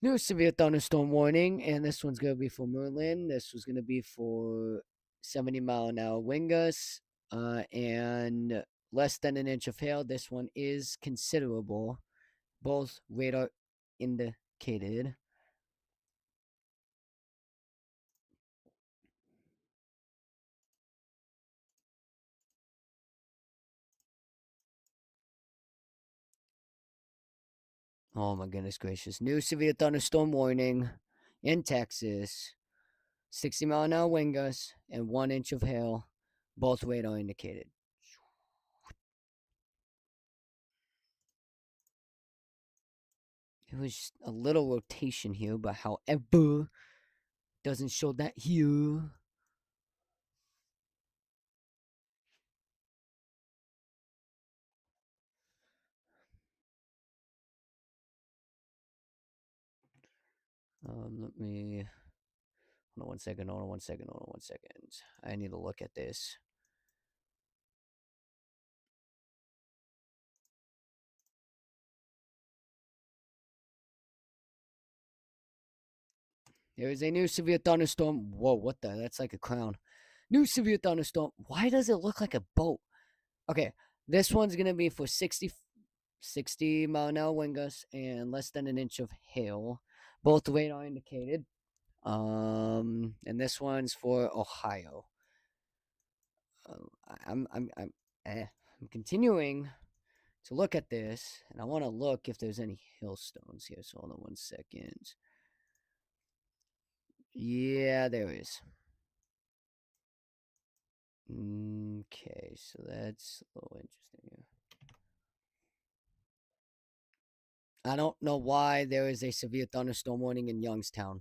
New severe thunderstorm warning, and this one's going to be for Merlin. This was going to be for 70-mile-an-hour wind gusts and less than an inch of hail. This one is considerable, both radar indicated. Oh my goodness gracious. New severe thunderstorm warning in Texas. 60-mile-an-hour wind gusts and 1 inch of hail, both radar indicated. There was a little rotation here, but however, doesn't show that here. Let me hold on 1 second. Hold on 1 second. Hold on 1 second. I need to look at this. There is a new severe thunderstorm. Whoa, what the? That's like a crown. New severe thunderstorm. Why does it look like a boat? Okay, this one's gonna be for 60 mile an hour wind gusts and less than an inch of hail. Both radar indicated. And this one's for Ohio. I'm continuing to look at this, and I want to look if there's any hailstones here. So hold on 1 second. Yeah, there is. Okay, so that's a little interesting here. I don't know why there is a severe thunderstorm warning in Youngstown,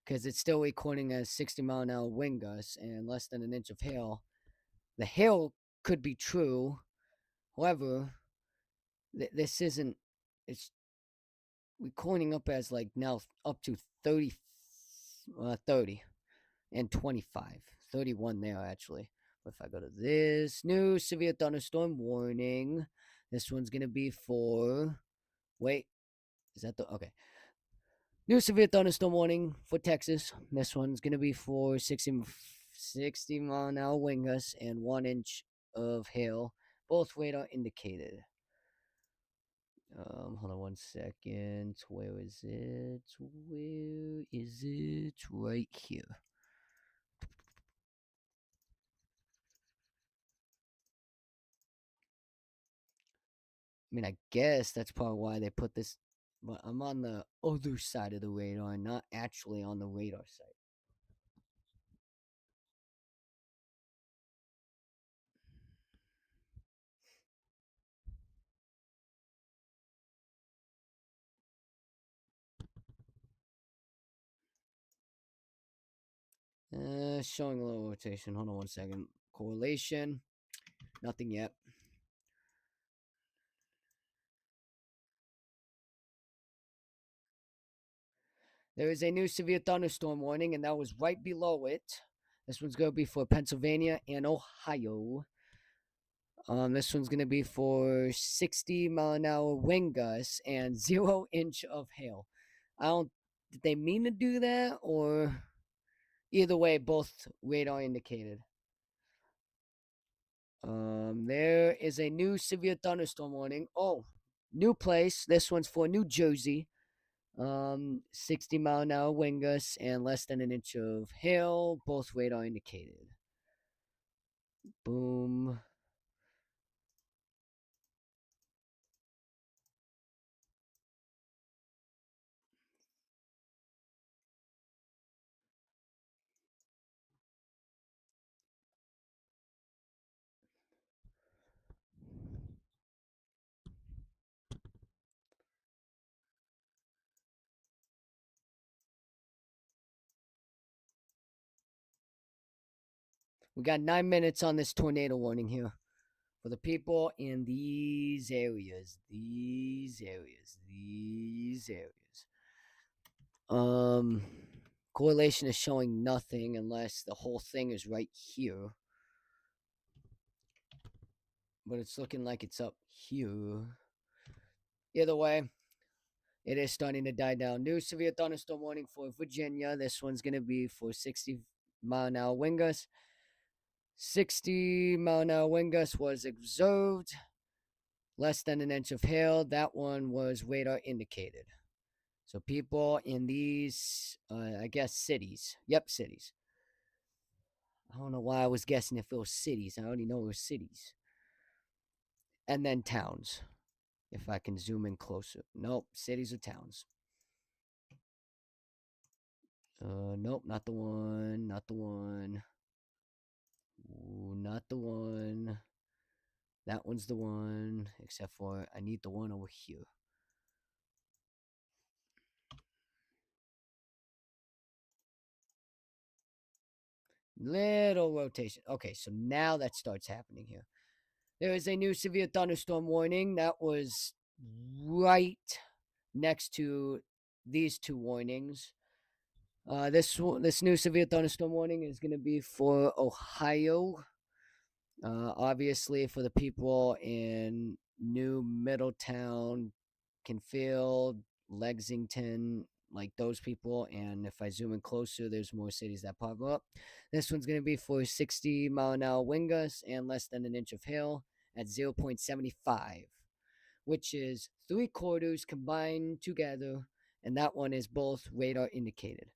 because it's still recording as 60-mile-an-hour wind gusts and less than an inch of hail. The hail could be true. However, this isn't. It's recording up as like now up to 30, 30 and 25. 31 there actually. But if I go to this new severe thunderstorm warning, this one's gonna be for. Wait, is that the okay? New severe thunderstorm warning for Texas. This one's gonna be for 60-mile-an-hour wind gusts and 1 inch of hail. Both radar indicated. Hold on 1 second. Where is it? Where is it? Right here. I mean, I guess that's probably why they put this. But I'm on the other side of the radar, not actually on the radar site. Showing a little rotation. Hold on 1 second. Correlation. Nothing yet. There is a new severe thunderstorm warning, and that was right below it. This one's going to be for Pennsylvania and Ohio. This one's going to be for 60-mile-an-hour wind gusts and 0 inch of hail. I don't. Did they mean to do that, or either way, both radar indicated. There is a new severe thunderstorm warning. Oh, new place. This one's for New Jersey. 60-mile-an-hour wind gusts and less than an inch of hail. Both radar indicated. Boom. We got 9 minutes on this tornado warning here for the people in these areas. These areas. These areas. Um, correlation is showing nothing unless the whole thing is right here. But it's looking like it's up here. Either way, it is starting to die down. New severe thunderstorm warning for Virginia. This one's going to be for 60-mile-an-hour wind gusts. 60-mile-an-hour wind gust was observed. Less than an inch of hail. That one was radar indicated. So people in these, I guess, cities. Yep, cities. I don't know why I was guessing if it was cities. I already know it was cities. And then towns. If I can zoom in closer. Nope, cities or towns. Nope, not the one. Not the one. Ooh, not the one. That one's the one. Except for I need the one over here. Little rotation. Okay, so now that starts happening here. There is a new severe thunderstorm warning that was right next to these two warnings. This new severe thunderstorm warning is going to be for Ohio. Obviously, for the people in New Middletown, Canfield, Lexington, like those people. And if I zoom in closer, there's more cities that pop up. This one's going to be for 60-mile-an-hour wind gusts and less than an inch of hail at 0.75, which is 3/4 combined together. And that one is both radar indicated.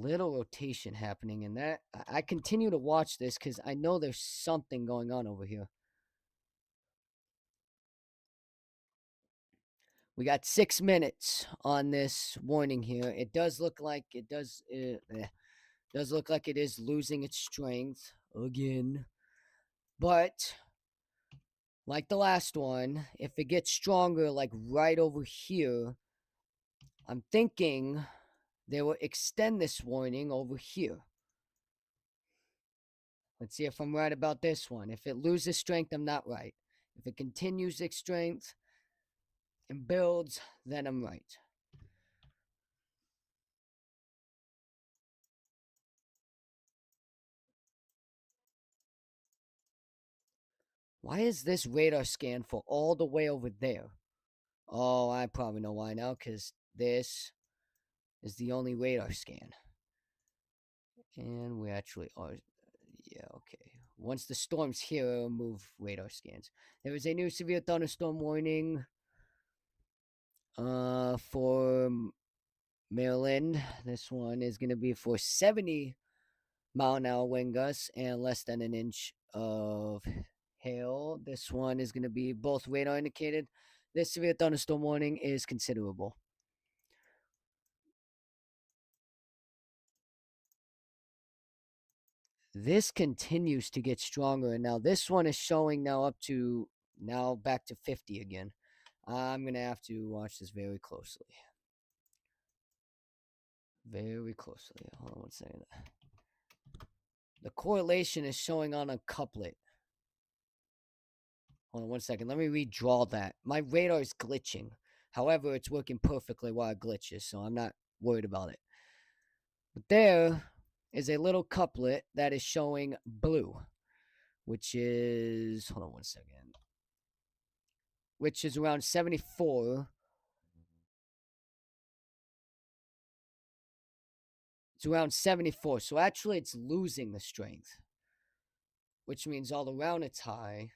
Little rotation happening in that. I continue to watch this because I know there's something going on over here. We got 6 minutes on this warning here. It does look like does look like it is losing its strength again. But like the last one, if it gets stronger, like right over here, I'm thinking they will extend this warning over here. Let's see if I'm right about this one. If it loses strength, I'm not right. If it continues its strength and builds, then I'm right. Why is this radar scan for all the way over there? Oh, I probably know why now, because this is the only radar scan. And we actually are, yeah, okay. Once the storm's here, it'll move radar scans. There is a new severe thunderstorm warning for Maryland. This one is going to be for 70-mile-an-hour wind gusts and less than an inch of hail. This one is going to be both radar indicated. This severe thunderstorm warning is considerable. This continues to get stronger, and now this one is showing now back to 50 again. I'm gonna have to watch this very closely. Very closely. Hold on one second. The correlation is showing on a couplet. Hold on one second. Let me redraw that. My radar is glitching. However, it's working perfectly while it glitches, so I'm not worried about it. But there is a little couplet that is showing blue, which is, hold on one second, which is around 74. It's around 74. So actually, it's losing the strength, which means all around it's high.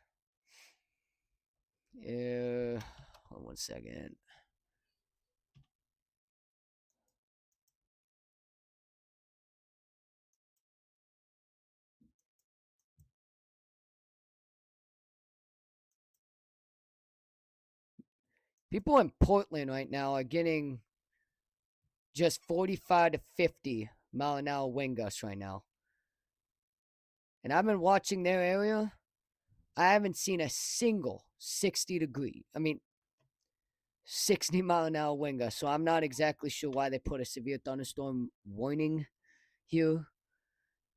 Hold on one second. People in Portland right now are getting just 45 to 50-mile-an-hour wind gusts right now. And I've been watching their area. I haven't seen a single 60-mile-an-hour wind gust. So I'm not exactly sure why they put a severe thunderstorm warning here.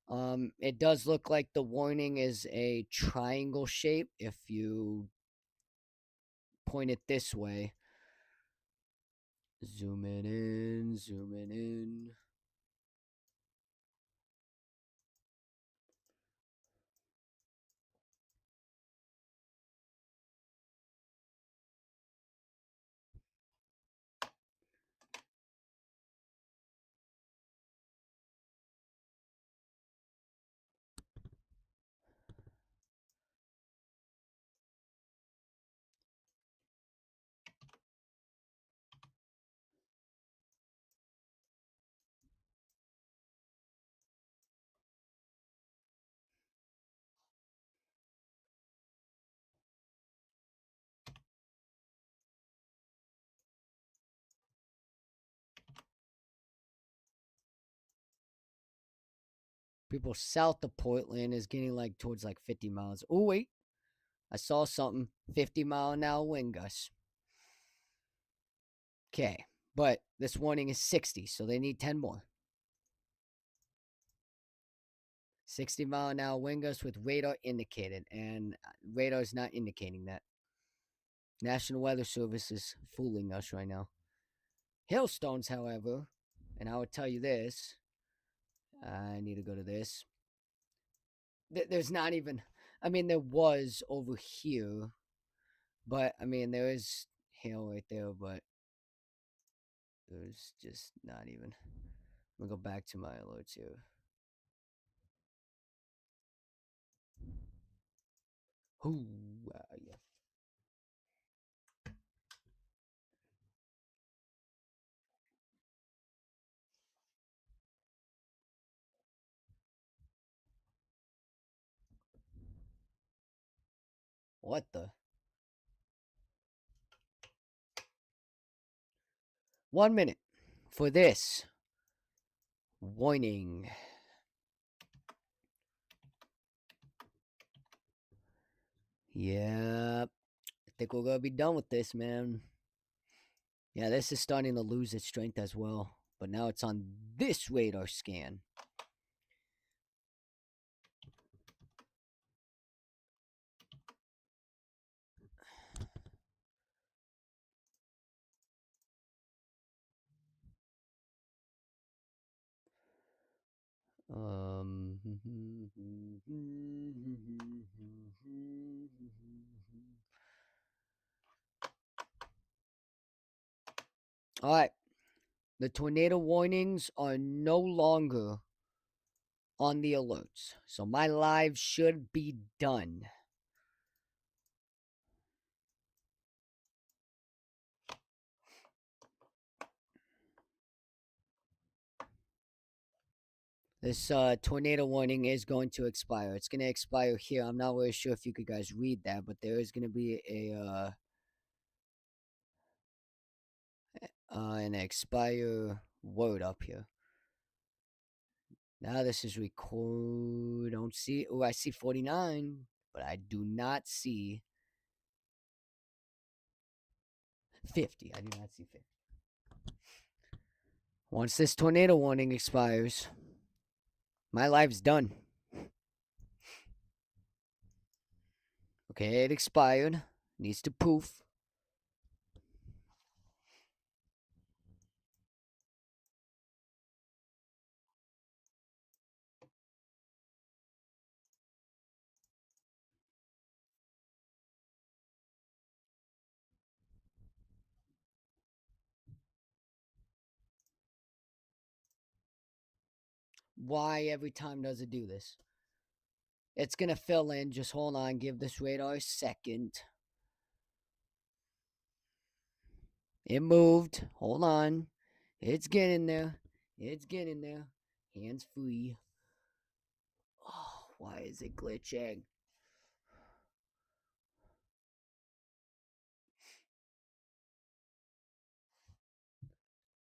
It does look like the warning is a triangle shape if you point it this way. Zooming in, zooming in. People south of Portland is getting like towards like 50 miles. Oh, wait. I saw something. 50-mile-an-hour wind gusts. Okay. But this warning is 60, so they need 10 more. 60-mile-an-hour wind gusts with radar indicated, and radar is not indicating that. National Weather Service is fooling us right now. Hailstones, however, and I would tell you this. I need to go to this. There's not even, there was over here, but there is hail right there, but there's just not even. I'm gonna go back to my alerts here. Ooh, yeah. What the? 1 minute for this warning. Yep. I think we're gonna be done with this, man. Yeah, this is starting to lose its strength as well. But now it's on this radar scan. All right. The tornado warnings are no longer on the alerts. So my live should be done. This tornado warning is going to expire. It's going to expire here. I'm not really sure if you could guys read that, but there is going to be an expire word up here. Now this is record. Don't see. Oh, I see 49, but I do not see 50. I do not see 50. Once this tornado warning expires, my life's done. Okay, it expired. Needs to poof. Why every time does it do this? It's going to fill in. Just hold on. Give this radar a second. It moved. Hold on. It's getting there. It's getting there. Hands free. Oh, why is it glitching?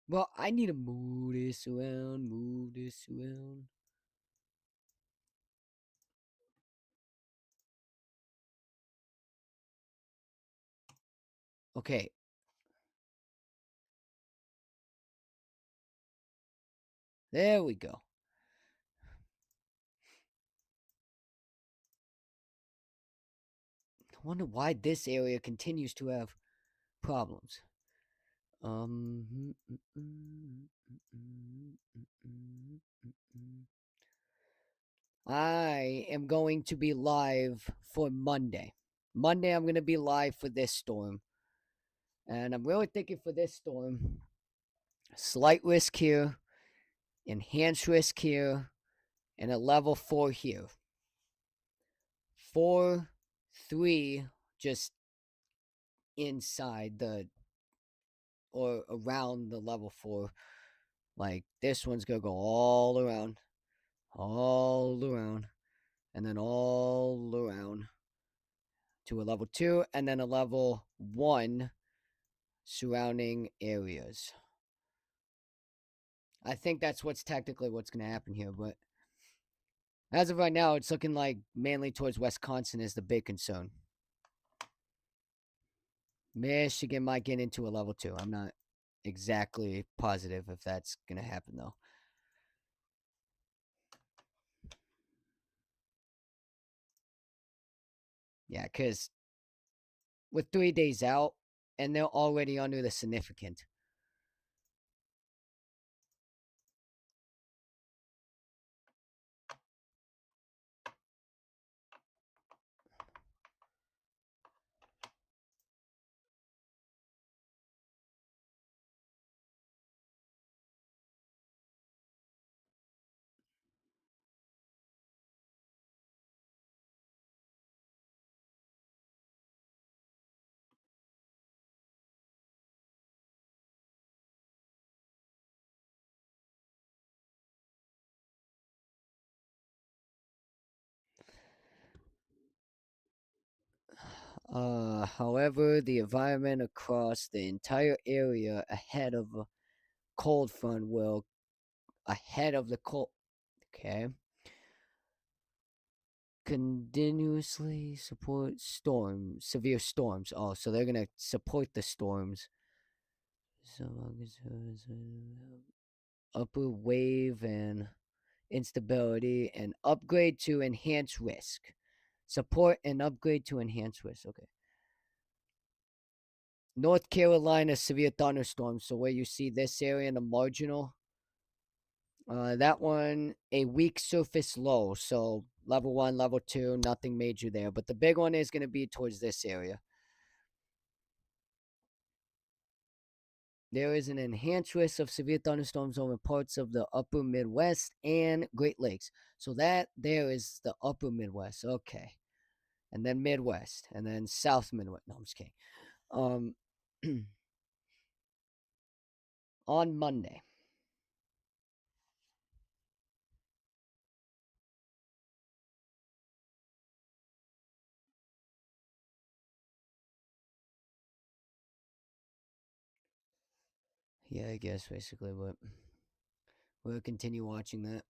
Well, I need to move this around. Move this around. Okay. There we go. I wonder why this area continues to have problems. I am going to be live for Monday. Monday, I'm going to be live for this storm. And I'm really thinking for this storm, slight risk here, enhanced risk here, and a level 4 here. 4, 3, just inside the, or around the level 4. Like, this one's going to go all around, and then all around to a level 2, and then a level 1 surrounding areas. I think that's what's technically what's going to happen here, but as of right now, it's looking like mainly towards Wisconsin is the big concern. Michigan might get into a level 2. I'm not exactly positive if that's going to happen, though. Yeah, because with 3 days out, and they're already under the significant. However, the environment across the entire area ahead of a cold front will ahead of the cold. Okay. Continuously support storms, severe storms. Oh, so they're gonna support the storms. So upper wave and instability and upgrade to enhance risk. Support and upgrade to enhance risk. Okay. North Carolina severe thunderstorms. So where you see this area in the marginal, that one a weak surface low. So level 1, level 2, nothing major there. But the big one is going to be towards this area. There is an enhanced risk of severe thunderstorms over parts of the upper Midwest and Great Lakes. So that there is the upper Midwest. Okay. And then Midwest. And then South Midwest. No, I'm just kidding. On Monday. Yeah, I guess basically, but we'll continue watching that.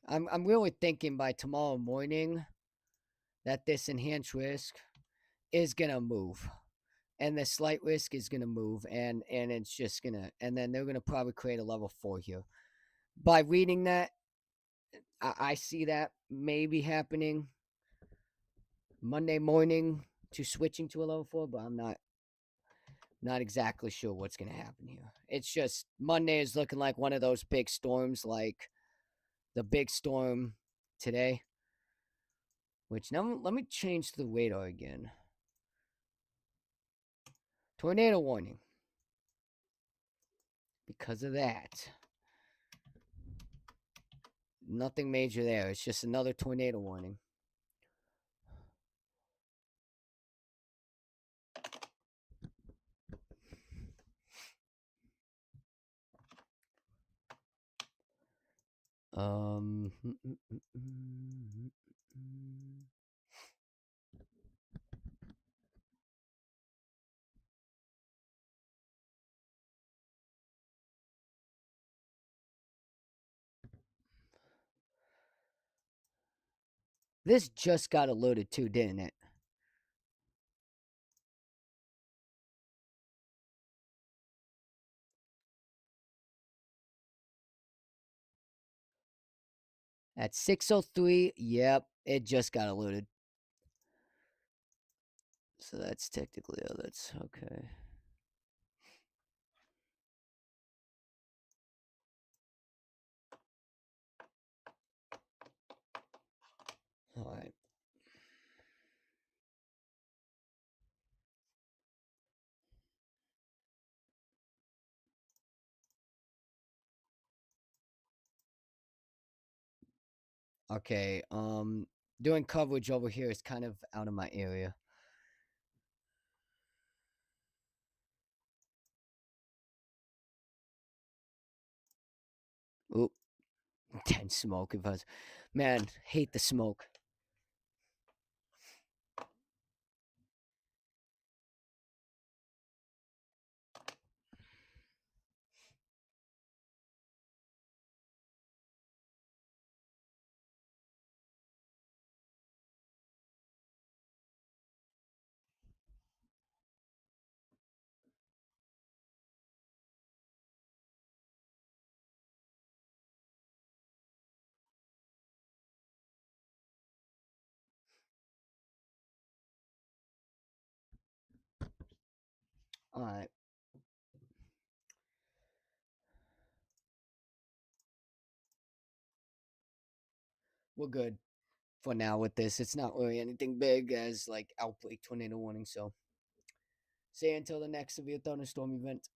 I'm really thinking by tomorrow morning that this enhanced risk is gonna move. And the slight risk is gonna move and it's just gonna and then they're gonna probably create a level 4 here. By reading that, I see that maybe happening Monday morning to switching to a level 4, but I'm not exactly sure what's gonna happen here. It's just Monday is looking like one of those big storms like the big storm today. Which now let me change the radar again. Tornado warning. Because of that. Nothing major there. It's just another tornado warning. Um. This just got alerted too, didn't it? At 6:03, yep, it just got alerted. So that's technically, oh, that's okay. All right. Okay. Doing coverage over here is kind of out of my area. Oop. Dense smoke. If I was, man, hate the smoke. All right. We're good for now with this. It's not really anything big as like outbreak tornado warning. So, say until the next severe thunderstorm event.